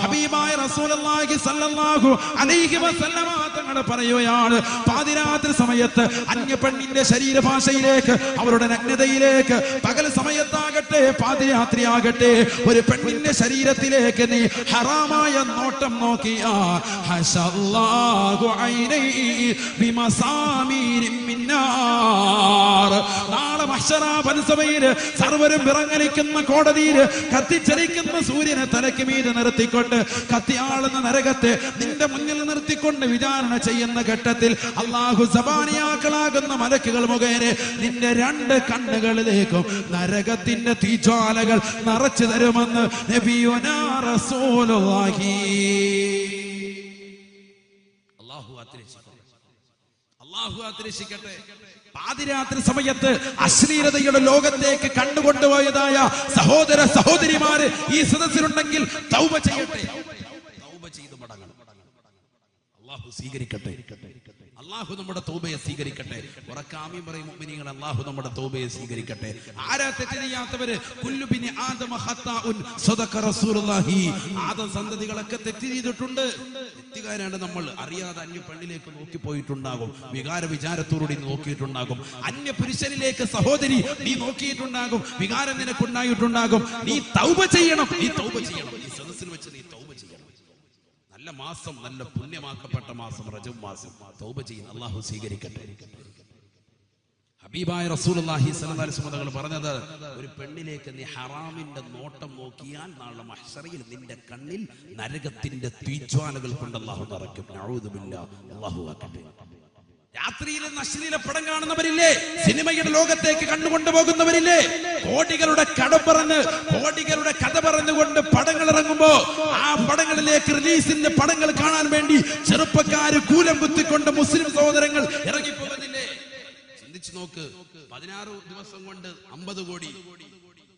ഹബീബായ റസൂലുള്ളാഹി സ്വല്ലല്ലാഹു അലൈഹി വസല്ലമ തങ്ങൾ പറയുകയാണ്, പാതിരാത്രി സമയത്ത് അന്യ പെണ്ണിന്റെ ശരീരഭാഷയിലേക്ക്, അവരുടെ നഗ്നതയിലേക്ക്, പകൽ സമയത്താകട്ടെ പാതിരാത്രിയാകട്ടെ, ഒരു പെണ്ണിന്റെ ശരീരത്തിലേക്ക് നീ ഹറാമായ നോട്ടം നോക്കിയാ ഹശല്ലാഹു ഐനൈ ബിമസാമീരിൻ മിന്നാർ. നാളെ മഹ്ശറ വൻസഭയിൽ സർവരും വിറങ്ങലിക്കുന്ന കോടതിയിൽ കത്തിച്ചലിക്കുന്ന സൂര്യനെ തലയ്ക്ക് മീതെ നിർത്തിക്കൊണ്ട് കത്തിയാളുന്ന നരകത്തെ നിന്റെ മുന്നിൽ നിർത്തിക്കൊണ്ട് വിചാരണ ചെയ്യുന്ന ഘട്ടത്തിൽ അല്ലാഹു സബാനിയാക്കളാകുന്ന മലക്കുകൾ മുഖേന നിന്റെ രണ്ട് കണ്ണുകളിലേക്കും നരകത്തിന്റെ തീജ്വാലകൾ നിറച്ചു തരുമെന്ന് നബിയുനാ റസൂലുള്ളാഹി. അല്ലാഹു ആദരിക്കട്ടെ. പാതിരാത്രി സമയത്ത് അശ്ലീലതയുടെ ലോകത്തേക്ക് കണ്ടുകൊണ്ടുപോയതായ സഹോദര സഹോദരിമാര് ഈ സദസ്സിലുണ്ടെങ്കിൽ തൗബ ചെയ്യട്ടെ, തൗബ ചെയ്ത് മടങ്ങണം. അല്ലാഹു സ്വീകരിക്കട്ടെ, അല്ലാഹു നമ്മുടെ തൗബയെ സ്വീകരിക്കട്ടെ. ഉറക്കാമീൻ പറയും മുഅ്മിനീങ്ങൾ, അല്ലാഹു നമ്മുടെ തൗബയെ സ്വീകരിക്കട്ടെ. ആരാ തെറ്റ് ചെയ്യാത്തവര്? കുല്ലു ബിനി ആദമ ഖത്താഉൻ സദഖ റസൂലുള്ളാഹി. ആദം സന്തതികളൊക്കെ തെറ്റ് ചെയ്തിട്ടുണ്ട്. തെറ്റുകാരാണ് നമ്മൾ. അറിയാതെ അന്യ പെണ്ണിലേക്ക് നോക്കിപ്പോയിട്ടുണ്ടാകും, വികാര വിചാരത്തോടുകൂടി നോക്കിയിട്ടുണ്ടാകും. അന്യ പുരുഷനിലേക്ക് സഹോദരി നീ നോക്കിയിട്ടുണ്ടാകും, വികാരം നിനക്കുണ്ടായിട്ടുണ്ടാകും. നീ തൗബ ചെയ്യണം, നീ തൗബ ചെയ്യണം. ഈ സദസ്സിൽ വെച്ച് നീ തൗബ ചെയ്യണം. നല്ല മാസം, നല്ല പുണ്യമാക്കപ്പെട്ട മാസം റജബ് മാസം. തൗബ ചെയ്യുന്ന അല്ലാഹു സ്വീകരിക്കട്ടെ. ഹബീബായ റസൂലുള്ളാഹി സ്വല്ലല്ലാഹു അലൈഹി വസല്ലം പറഞ്ഞത്, ഒരു പെണ്ണിലേക്ക് നീ ഹറാമിന്റെ നോട്ടം നോക്കിയാൽ നാളെ മഹ്ശറയിൽ നിന്റെ കണ്ണിൽ നരകത്തിന്റെ തീജ്വാലകൾ കൊണ്ട് അല്ലാഹു നിറയ്ക്കും. നഊദു ബില്ലാഹ്. അല്ലാഹു ആക്കട്ടെ. രാത്രിയിൽ അശ്ലീല പടം കാണുന്നവരില്ലേ? സിനിമയുടെ ലോകത്തേക്ക് കണ്ടുകൊണ്ടുപോകുന്നവരില്ലേ? കോടികളുടെ കോടികളുടെ കഥ പറഞ്ഞുകൊണ്ട് പടങ്ങൾ ഇറങ്ങുമ്പോ ആ പടങ്ങളിലേക്ക് റിലീസിന്റെ പടങ്ങൾ കാണാൻ വേണ്ടി ചെറുപ്പക്കാര് കൂലം കുത്തിക്കൊണ്ട് മുസ്ലിം സഹോദരങ്ങൾ ഇറങ്ങിപ്പോകുന്നില്ലേ? ചിന്തിച്ചു നോക്ക്. 16 ദിവസം കൊണ്ട് 50 കോടി,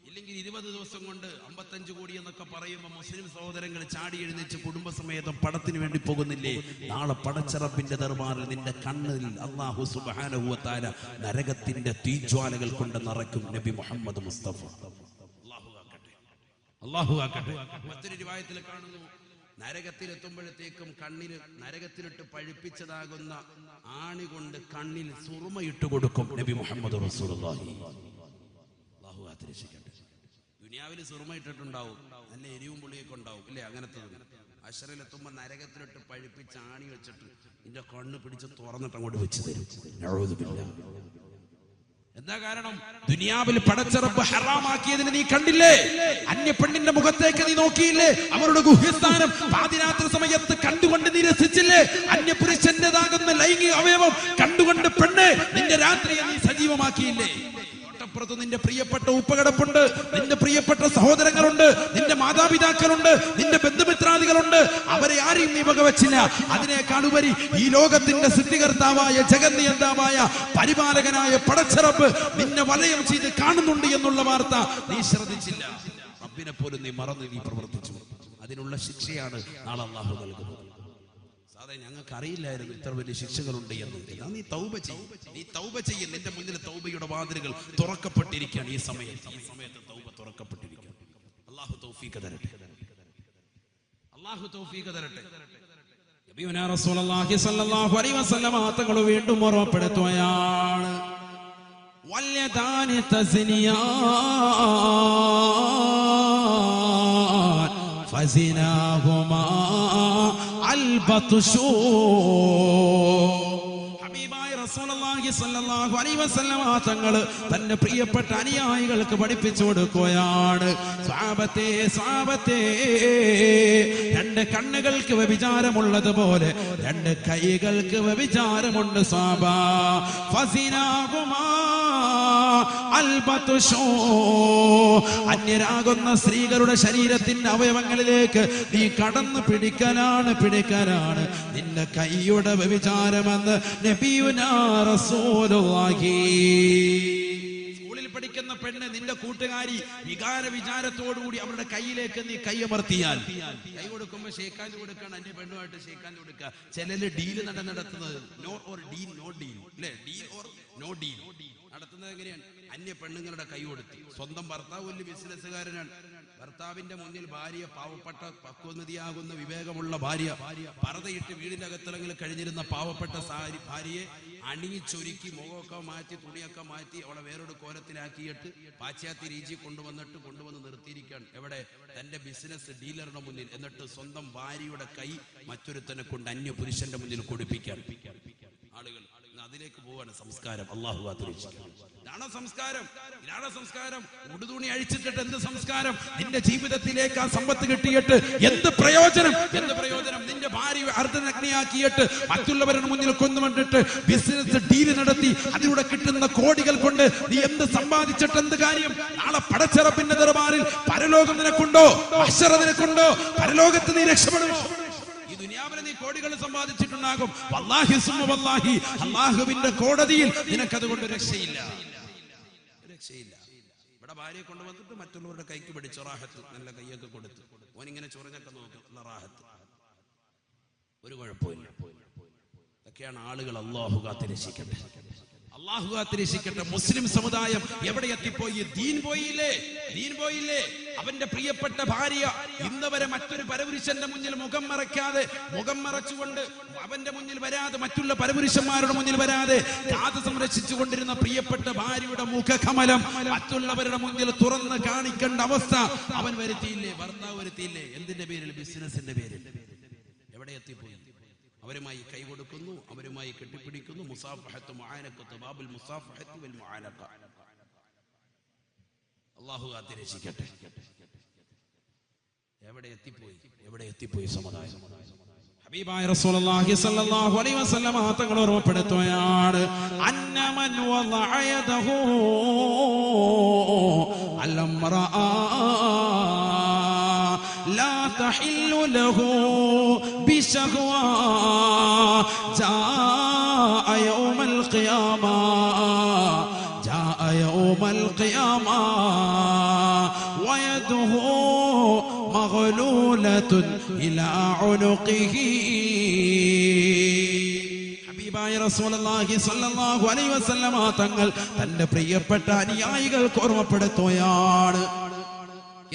ഇല്ലെങ്കിൽ 20 ദിവസം കൊണ്ട് 55 കോടി എന്നൊക്കെ പറയുമ്പോൾ മുസ്ലിം സഹോദരങ്ങൾ ചാടി എഴുന്നേറ്റ് കുടുംബസമേതം പടത്തിന് വേണ്ടി പോകുന്നില്ലേ? നാളെ പടച്ചറപ്പിന്റെ ദർബാറിൽ നിന്റെ കണ്ണിൽ അല്ലാഹു സുബ്ഹാനഹു വ തആല നരകത്തിന്റെ തീജ്വാലകൾ കൊണ്ട് നിറയ്ക്കും. നബി മുഹമ്മദ് മുസ്തഫ. അല്ലാഹു ആക്കട്ടെ, അല്ലാഹു ആക്കട്ടെ. മറ്റൊരു റിവായത്തിൽ കാണുന്നു, നരകത്തിലെത്തുമ്പോഴത്തേക്കും കണ്ണിൽ നരകത്തിലിട്ട് പഴുപ്പിച്ചതാകുന്ന ആണി കൊണ്ട് കണ്ണിൽ സുറുമയിട്ട് കൊടുക്കും നബി മുഹമ്മദ് റസൂലുള്ളാഹി. അല്ലാഹു ആദരിക്കട്ടെ. ദുനിയാവിൽ സുറുമ ഇട്ടിട്ടുണ്ടാവും, നല്ല എരിവും പുളിയൊക്കെ ഉണ്ടാവും ഇല്ലേ? അങ്ങനത്തെ അശ്റയിലെത്തുമ്പോ നരകത്തിലിട്ട് പഴുപ്പിച്ച് ആണി വെച്ചിട്ട് നിന്റെ കണ്ണ് പിടിച്ച് തുറന്നിട്ട് അങ്ങോട്ട് വെച്ച് തരും. നഊദു ബില്ലാഹ്. എന്താ കാരണം? ദുനിയാവിൽ പടച്ച റബ്ബ് ഹറാമാക്കിയതിന് നീ കണ്ടില്ലേ? അന്യ പെണ്ണിന്റെ മുഖത്തേക്ക് നീ നോക്കിയില്ലേ? അവരുടെ ഗുഹ്യസ്ഥാനം പാതിരാത്രി സമയത്ത് കണ്ടുകൊണ്ട് നീ രസിച്ചില്ലേ? അന്യ പുരുഷന്റേതാകുന്ന ലൈംഗിക അവയവം കണ്ടുകൊണ്ട് പെണ്ണ് നിന്റെ രാത്രിയെ നീ സജീവമാക്കിയില്ലേ? തൊട്ടപ്പുറത്ത് നിന്റെ പ്രിയപ്പെട്ട ഉപ്പകിടപ്പുണ്ട്, നിന്റെ പ്രിയപ്പെട്ട സഹോദരങ്ങളുണ്ട്, നിന്റെ മാതാപിതാക്കളുണ്ട്, നിന്റെ ബന്ധുമിത്രാദികളുണ്ട്. അവരെ ആരെയും നീ വകവച്ചില്ല. അതിനേക്കാൾ ഉപരി ഈ ലോകത്തിന്റെ സൃഷ്ടികർത്താവായ ജഗന്നിയന്താവായ പരിപാലകനായ പടച്ച റബ്ബ് നിന്നെ വലയം ചെയ്ത് കാണുന്നുണ്ട് എന്നുള്ള വാർത്ത നീ ശ്രദ്ധിച്ചില്ല. റബ്ബിനെ പോലും നീ മറന്ന് നീ പ്രവർത്തിച്ചു. അതിനുള്ള ശിക്ഷയാണ് നാളെ അല്ലാഹു നൽകുന്നത്. സാധാരണ ഞങ്ങൾക്ക് അറിയില്ലായിരുന്നു ഇത്ര വലിയ ശിക്ഷകളുണ്ട് എന്ന്. നീ തൗബ ചെയ്യും, നീ തൗബ ചെയ്യും. നിന്റെ മുന്നിൽ തൗബയുടെ വാതിലുകൾ തുറക്കപ്പെട്ടിരിക്കുകയാണ്. ഈ സമയത്ത് തൗബ തുറക്കപ്പെട്ടിരിക്കുകയാണ്. അല്ലാഹു തൗഫീഖ് തരട്ടെ, അല്ലാഹു തൗഫീഖ് തരട്ടെ. നബിയുനാ റസൂലുള്ളാഹി സ്വല്ലല്ലാഹു അലൈഹി വസല്ലം തങ്ങൾ വീണ്ടും ഓർമ്മപ്പെടുത്തുകയാണ്, വല്യദാനി തസ്നിയാൻ ഫസിനാഹുമാ അൽബത്ശൂ. ഹബീബായ റസൂലുള്ളാഹി സ്വല്ലല്ലാഹു അലൈഹി വസല്ലം തങ്ങൾ തന്റെ പ്രിയപ്പെട്ട അനുയായികൾക്ക് പഠിപ്പിച്ചു കൊടുക്കുകയാണ്, സ്വഹാബത്തേ സ്വഹാബത്തേ, രണ്ട് കണ്ണുകൾക്ക് വ്യഭിചാരമുള്ളതുപോലെ രണ്ട് കൈകൾക്ക് വ്യഭിചാരമുണ്ട്. സ്വഹാബാ ഫസിനാഹുമാ അൽബത്ശൂ. അന്യരാകുന്ന സ്ത്രീകളുടെ ശരീരത്തിന്റെ അവയവങ്ങളിലേക്ക് നീ കടന്നു പിടിക്കലാണ് നിന്റെ കൈയുടെ വ്യഭിചാരമെന്ന് നബിയുനാ റസൂലുള്ളാഹി. സ്കൂളിൽ പഠിക്കുന്ന പെണ്ണ് നിന്റെ കൂട്ടുകാരി വിചാരത്തോടുകൂടി അവരുടെ കയ്യിലേക്ക് നീ കൈയമർത്തിയാൽ, കൈ കൊടുക്കുമ്പോ ഷേക്കാൻഡ് കൊടുക്കണം, അന്യ പെണ്ണുമായിട്ട് ഷേക്കാൻഡ് കൊടുക്കുക. ചിലര് ഡീല് നടത്തുന്നത് no or deal no deal അല്ലെ, ഡീൽ ഓർ നോ ഡീൽ നടത്തുന്നത് എങ്ങനെയാണ്? അന്യ പെണ്ണുങ്ങളുടെ കൈ കൊടുത്ത്. സ്വന്തം ഭർത്താവ് വലിയ ബിസിനസ്സുകാരനാണ്, ഭർത്താവിന്റെ മുന്നിൽ ഭാര്യ പാവപ്പെട്ട പക്വതയാകുന്ന വിവേകമുള്ള ഭാര്യ പർദ്ദയിട്ട് വീടിന്റെ അകത്തിളങ്ങിൽ കഴിഞ്ഞിരുന്ന പാവപ്പെട്ട ഭാര്യയെ അണിയിച്ചൊരുക്കി മുഖമൊക്കെ മാറ്റി തുണിയൊക്കെ മാറ്റി അവളെ വേറൊരു കോലത്തിലാക്കിയിട്ട് പാശ്ചാത്യ രീതി കൊണ്ടുവന്ന് നിർത്തിയിരിക്കുകയാണ്. എവിടെ? തന്റെ ബിസിനസ് ഡീലറുടെ മുന്നിൽ. എന്നിട്ട് സ്വന്തം ഭാര്യയുടെ കൈ മറ്റൊരുത്തനെ കൊണ്ട് അന്യ പുരുഷന്റെ മുന്നിൽ കൊടുപ്പിക്കാൻ ആളുകൾ. അതിലേക്ക് പോവാണ് സംസ്കാരം. അല്ലാഹു കാത്തിരക്ഷിക്കണം. ഇതാണ് സംസ്കാരം, ഇതാണ് സംസ്കാരം. ഉടുതുണി അഴിച്ചിട്ടിട്ട് എന്ത് സംസ്കാരം? നിന്റെ ജീവിതത്തിലേക്ക് ആ സമ്പത്ത് കിട്ടിയിട്ട് എന്ത് പ്രയോജനം? എന്ത് പ്രയോജനം? നിന്റെ ഭാര്യ അർദ്ധനഗ്നിയാക്കിയിട്ട് മറ്റുള്ളവരുടെ മുന്നിൽ കൊന്നുകൊണ്ടിട്ട് ബിസിനസ് ഡീൽ നടത്തി അതിലൂടെ കിട്ടുന്ന കോടികൾ കൊണ്ട് നീ എന്ത് സമ്പാദിച്ചിട്ട് എന്ത് കാര്യം? നാളെ പടച്ചറപ്പിന്റെ ദർബാറിൽ പരലോകം നിനക്കുണ്ടോ? മഹ്ശറ നിനക്കുണ്ടോ? പരലോകത്ത് നീ രക്ഷപ്പെടുമോ? ദുനിയാവിലെ നീ കോടികൾ സമ്പാദിച്ചിട്ടുണ്ടാകും, വല്ലാഹി സുമ്മ വല്ലാഹി അല്ലാഹുവിന്റെ കോടതിയിൽ നിനക്കതുകൊണ്ട് രക്ഷയില്ല, രക്ഷയില്ല. ഇവിടെ ഭാര്യയെ കൊണ്ടുവന്നിട്ട് മറ്റുള്ളവരുടെ കൈക്ക് പിടിച്ചു റാഹത്ത്, നല്ല കൈയൊക്കെ കൊടുത്തു, ഓനിങ്ങനെ ചൊറിഞ്ഞൊക്കെ നോക്കും റാഹത്ത്, ഒരു കുഴപ്പമില്ല. ഇതൊക്കെയാണ് ആളുകൾ. അല്ലാഹു കാത്തിരക്ഷിക്കട്ടെ, അല്ലാഹു കാത്തിരക്ഷിക്കട്ടെ. മുസ്ലിം സമുദായം എവിടെ എത്തിപ്പോയി? ദീൻ പോയില്ലേ, ദീൻ പോയില്ലേ. അവന്റെ പ്രിയപ്പെട്ട ഭാര്യ ഇന്ന് വരെ മറ്റൊരു പരപുരുഷന്റെ മുന്നിൽ മുഖം മറയ്ക്കാതെ, മുഖം മറച്ചുകൊണ്ട് അവന്റെ മുന്നിൽ വരാതെ, മറ്റുള്ള പരപുരുഷന്മാരുടെ മുന്നിൽ വരാതെ കാത് സംരക്ഷിച്ചു കൊണ്ടിരുന്ന പ്രിയപ്പെട്ട ഭാര്യയുടെ മുഖകമലം മറ്റുള്ളവരുടെ മുന്നിൽ തുറന്ന് കാണിക്കേണ്ട അവസ്ഥ അവൻ വരുത്തിയില്ലേ, ഭർത്താവ് വരുത്തിയില്ലേ? എന്തിന്റെ പേരിൽ? ബിസിനസിന്റെ പേരിൽ. എവിടെ എത്തിപ്പോയി? അവരുമായി കൈ കൊടുക്കുന്നു, അവരുമായി കെട്ടിപ്പിടിക്കുന്നു. മുസാഫഹത്ത് മുആനഖത്ത്, ബാബുൽ മുസാഫഹത്ത് വൽ മുആനഖ. അല്ലാഹു കാത്തിരക്ഷിക്കട്ടെ. എവിടെ എത്തിപ്പോയി, എവിടെ എത്തിപ്പോയി സമുദായം? ഹബീബായ റസൂലുള്ളാഹി സ്വല്ലല്ലാഹു അലൈഹി വസല്ലം തങ്ങൾ ഓർമ്മപ്പെടുത്തുകയാണ്, അന്നമൻ വളഅ യദഹു അൽമറഅ ലാ തഹില്ലു ലഹു ബിശഹ്വ ജാഅ യൗമൽ ഖിയാമ, ജാഅ യൗമൽ ഖിയാമ വയദുഹു മഗ്ലൂലത്തുൻ ഇലാ ഉനുഖിഹി. ഹബീബായ റസൂലുള്ളാഹി സ്വല്ലല്ലാഹു അലൈഹി വസല്ലം തങ്ങൾ തന്റെ പ്രിയപ്പെട്ട അനുയായികൾക്ക് ഓർമ്മപ്പെടുത്തുകയാണ്,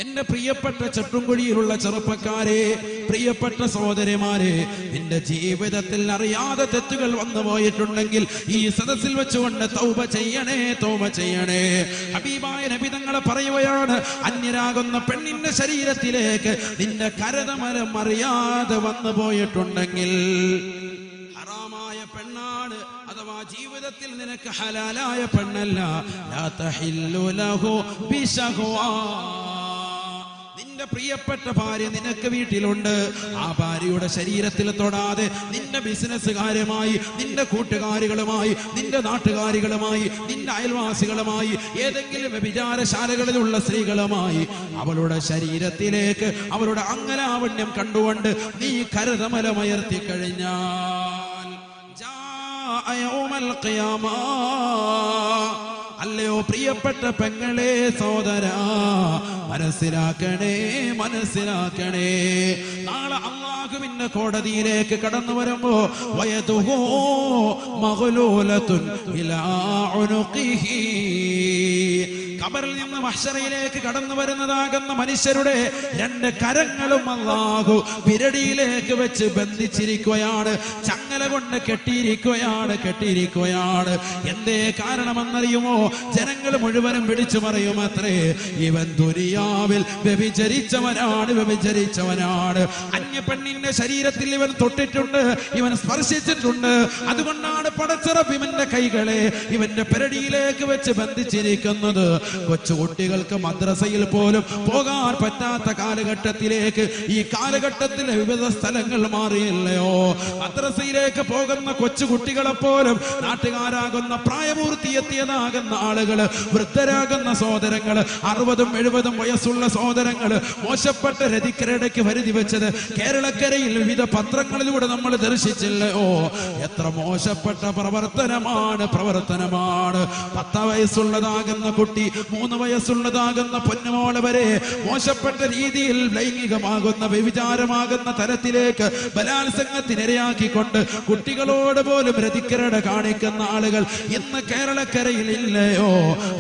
എന്റെ പ്രിയപ്പെട്ട ചട്ടുംകുഴിയിലുള്ള ചെറുപ്പക്കാരെ, പ്രിയപ്പെട്ട സഹോദരിമാരെ, നിന്റെ ജീവിതത്തിൽ അറിയാതെ തെറ്റുകൾ വന്നു പോയിട്ടുണ്ടെങ്കിൽ ഈ സദസ്സിൽ വെച്ചുകൊണ്ട് തൗബ ചെയ്യണേ, തൗബ ചെയ്യണേ. ഹബീബായ നബി തങ്ങൾ പറയുകയാണ്, അന്യരാകുന്ന പെണ്ണിന്റെ ശരീരത്തിലേക്ക് നിന്റെ കരതമരം അറിയാതെ വന്നു പോയിട്ടുണ്ടെങ്കിൽ, ഹറാമായ പെണ്ണാണ് അഥവാ ജീവിതത്തിൽ നിനക്ക് ഹലാലായ പെണ്ണല്ല, ലാ തഹില്ലു ലഹു ബിശഹ്വ. നിന്റെ പ്രിയപ്പെട്ട ഭാര്യ നിനക്ക് വീട്ടിലുണ്ട്, ആ ഭാര്യയുടെ ശരീരത്തിൽ തൊടാതെ നിന്റെ ബിസിനസ്സുകാരുമായി, നിന്റെ കൂട്ടുകാരികളുമായി, നിന്റെ നാട്ടുകാരികളുമായി, നിന്റെ അയൽവാസികളുമായി, ഏതെങ്കിലും വ്യഭിചാരശാലകളിലുള്ള സ്ത്രീകളുമായി അവളുടെ ശരീരത്തിലേക്ക് അവളുടെ അംഗലാവണ്യം കണ്ടുകൊണ്ട് നീ കരതമലമയർത്തി കഴിഞ്ഞാൽ, ജാഅ യൗമൽ ഖിയാമ. അല്ലയോ പ്രിയപ്പെട്ട പെങ്ങളെ, സോദരാ, മനസ്സിലാക്കണേ, മനസ്സിലാക്കണേ. നാളെ അല്ലാഹുവിന്റെ കോടതിയിലേക്ക് കടന്നു വരുമ്പോ വയദുഹു മഗ്ലൂലത്തുൻ ഇലാ ഉനുഖിഹി, ഖബറിൽ നിന്ന് മഹ്ശറയിലേക്ക് കടന്നു വരുന്നതാകുന്ന മനുഷ്യരുടെ രണ്ട് കരങ്ങളും അല്ലാഹു വിരടിയിലേക്ക് വെച്ച് ബന്ധിച്ചിരിക്കുകയാണ്, ചങ്ങല കൊണ്ട് കെട്ടിയിരിക്കുകയാണ്, കെട്ടിയിരിക്കുകയാണ്. എന്തേ കാരണമെന്നറിയുമോ? ജനങ്ങൾ മുഴുവനും വിളിച്ചു പറയും അത്രേ, ഇവൻ ദുനിയാവിൽ വ്യഭിചരിച്ചവനാണ്, വ്യഭിചരിച്ചവനാണ്. അന്യ പെണ്ണിന്റെ ശരീരത്തിൽ ഇവൻ തൊട്ടിട്ടുണ്ട്, ഇവൻ സ്പർശിച്ചിട്ടുണ്ട്. അതുകൊണ്ടാണ് പടച്ചറപ്പ് ഇവന്റെ കൈകളെ ഇവന്റെ പെരടിയിലേക്ക് വെച്ച് ബന്ധിച്ചിരിക്കുന്നത്. കൊച്ചുകുട്ടികൾക്ക് മദ്രസയിൽ പോലും പോകാൻ പറ്റാത്ത കാലഘട്ടത്തിലേക്ക് ഈ കാലഘട്ടത്തിൽ വിവിധ സ്ഥലങ്ങൾ മാറിയില്ലയോ? മദ്രസയിലേക്ക് പോകുന്ന കൊച്ചുകുട്ടികളെ പോലും നാട്ടുകാരാകുന്ന പ്രായപൂർത്തിയെത്തിയതാകുന്ന ആളുകള്, വൃദ്ധരാകുന്ന സഹോദരങ്ങള്, 60-70 വയസ്സുള്ള സഹോദരങ്ങള് മോശപ്പെട്ട രതിക്കരടയ്ക്ക് വരുതി വെച്ചത് കേരളക്കരയിൽ വിവിധ പത്രങ്ങളിലൂടെ നമ്മൾ ദർശിച്ചില്ലയോ? എത്ര മോശപ്പെട്ട പ്രവർത്തനമാണ്, പ്രവർത്തനമാണ്. 10 വയസ്സുള്ളതാകുന്ന കുട്ടി 3 വയസ്സുള്ളതാകുന്ന പൊന്നുമോള് വരെ മോശപ്പെട്ട രീതിയിൽ ലൈംഗികമാകുന്ന വ്യഭിചാരമാകുന്ന തലത്തിലേക്ക് ബലാത്സംഗത്തിനിരയാക്കിക്കൊണ്ട് കുട്ടികളോട് പോലും രതിക്കരട കാണിക്കുന്ന ആളുകൾ ഇന്ന് കേരളക്കരയിൽ ഇല്ലയോ?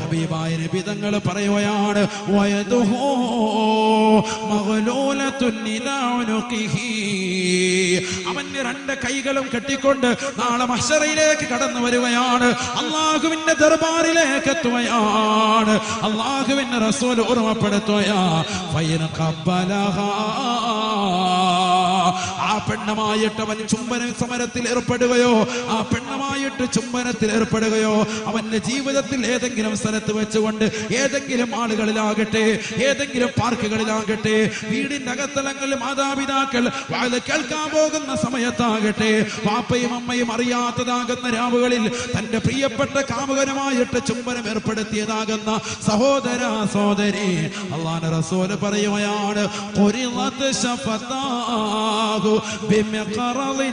ഹബീബായ നബി തങ്ങൾ പറയുകയാണ്, വയദുഹു മഗ്ലൂലത്തുൻ ഇലാ ഉനുഖിഹി, അവന്റെ 2 കൈകളും കെട്ടിക്കൊണ്ട് നാളെ മഹ്ശറയിലേക്ക് കടന്നു വരികയാണ്, അല്ലാഹുവിന്റെ ദർബാറിലേക്ക് എത്തുകയാണ്. അല്ലാഹുവിന്റെ റസൂൽ ഓർമ്മപ്പെടുത്തുകയാ, ഫൈന ഖബ്ബലഹാ, ആ പെണ്ണുമായിട്ട് അവൻ ചുംബന സമരത്തിൽ ഏർപ്പെടുകയോ, ആ പെണ്ണുമായിട്ട് ചുംബനത്തിൽ ഏർപ്പെടുകയോ, അവന്റെ ജീവിതത്തിൽ ഏതെങ്കിലും സ്ഥലത്ത് വെച്ചുകൊണ്ട് ഏതെങ്കിലും ആളുകളിലാകട്ടെ, ഏതെങ്കിലും പാർക്കുകളിലാകട്ടെ, വീടിന്റെ അകത്തളങ്ങളിൽ മാതാപിതാക്കൾ അത് കേൾക്കാൻ പോകുന്ന സമയത്താകട്ടെ, പാപ്പയും അമ്മയും അറിയാത്തതാകുന്ന രാവുകളിൽ തന്റെ പ്രിയപ്പെട്ട കാമുകനുമായിട്ട് ചുംബനം ഏർപ്പെടുത്തിയതാകുന്ന സഹോദര സഹോദരി, അല്ലാഹുവിന്റെ റസൂൽ പറയുകയാണ്, ഖുരിളത് ശഫതാഹു ബിമഖറളിന്നാർ,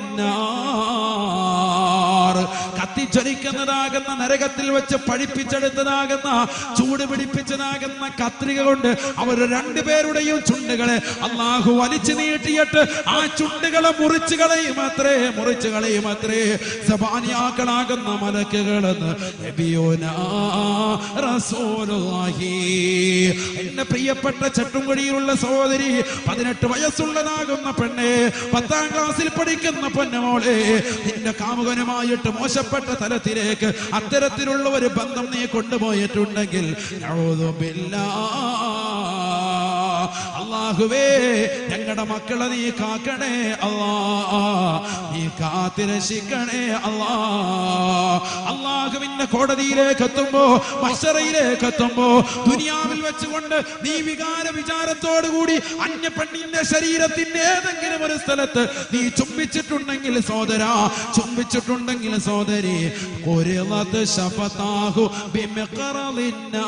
കത്തിജ്വലിക്കുന്നതാകുന്ന നരകത്തിൽ വെച്ച് പഴിപ്പിച്ചെടുത്തതാകുന്ന ചൂട് പിടിപ്പിച്ചതാകുന്ന കത്രിക കൊണ്ട് അവർ 2 പേരുടെയും ചുണ്ടുകളെ അല്ലാഹു വലിച്ചു നീട്ടിയിട്ട് ആ ചുണ്ടുകളെ മുറിച്ചു കളയുമത്രേ സബാനിയാക്കളാകുന്ന മലക്കുകളെന്ന് നബിയോനാ റസൂലുള്ളാഹി. എന്റെ പ്രിയപ്പെട്ട ചട്ടുംകുടിയിലുള്ള സഹോദരി, 18 വയസ്സുള്ളതാകുന്ന പെണ്ണെ, 10ാം ക്ലാസ്സിൽ പഠിക്കുന്ന പൊന്നുമോളെ, നിന്റെ കാമുകനുമായിട്ട് മോശപ്പെട്ട തലത്തിലേക്ക് അത്തരത്തിലുള്ള ഒരു ബന്ധം നീ കൊണ്ടുപോയിട്ടുണ്ടെങ്കിൽ നഊദു ബില്ലാഹ്, അല്ലാഹുവേ ഞങ്ങളുടെ മക്കളെ നീ കാക്കണേ അല്ലാ, നീ കാത്തിരക്ഷിക്കണേ അല്ലാ. അല്ലാഹുവിന്റെ കോടതിയിലേക്ക് എത്തുമ്പോ, മഹ്ശറയിലേക്ക് എത്തുമ്പോ, ദുനിയാവിൽ വെച്ചുകൊണ്ട് നീ വിചാരത്തോടു കൂടി അന്യ പെണ്ണിന്റെ ശരീരത്തിന്റെ ഏതെങ്കിലും ഒരു സ്ഥലത്ത് നീ ചുംബിച്ചിട്ടുണ്ടെങ്കിൽ സഹോദരാ, ചുംബിച്ചിട്ടുണ്ടെങ്കിൽ സഹോദരി, ഖുരിളത് ശഫതാഹു ബിമഖറളിന്നാർ,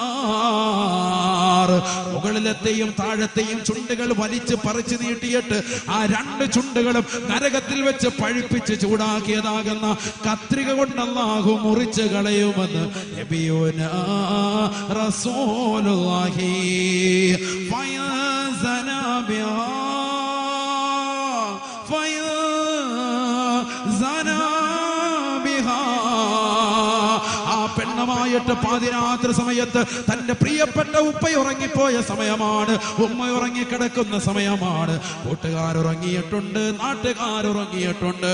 മുകളിലത്തെയും താഴത്തെയും ചുണ്ടുകൾ വലിച്ച് പറിച്ചു നീട്ടിയിട്ട് ആ 2 ചുണ്ടുകളും നരകത്തിൽ വെച്ച് പഴിപ്പിച്ച് ചൂടാക്കിയതാകുന്ന കത്രിക കൊണ്ട് അല്ലാഹു മുറിച്ച് കളയുമെന്ന് നബിയോനാ റസൂലുള്ളാഹി. ഫയസനാ ബിഹാ പെണ്ണമായിട്ട് പാതിരാത്രി സമയത്ത് തന്റെ പ്രിയപ്പെട്ട ഉപ്പ ഉറങ്ങിപ്പോയ സമയമാണ്, ഉമ്മ ഉറങ്ങിക്കിടക്കുന്ന സമയമാണ്, കൂട്ടുകാരുറങ്ങിയിട്ടുണ്ട്, നാട്ടുകാരുറങ്ങിയിട്ടുണ്ട്,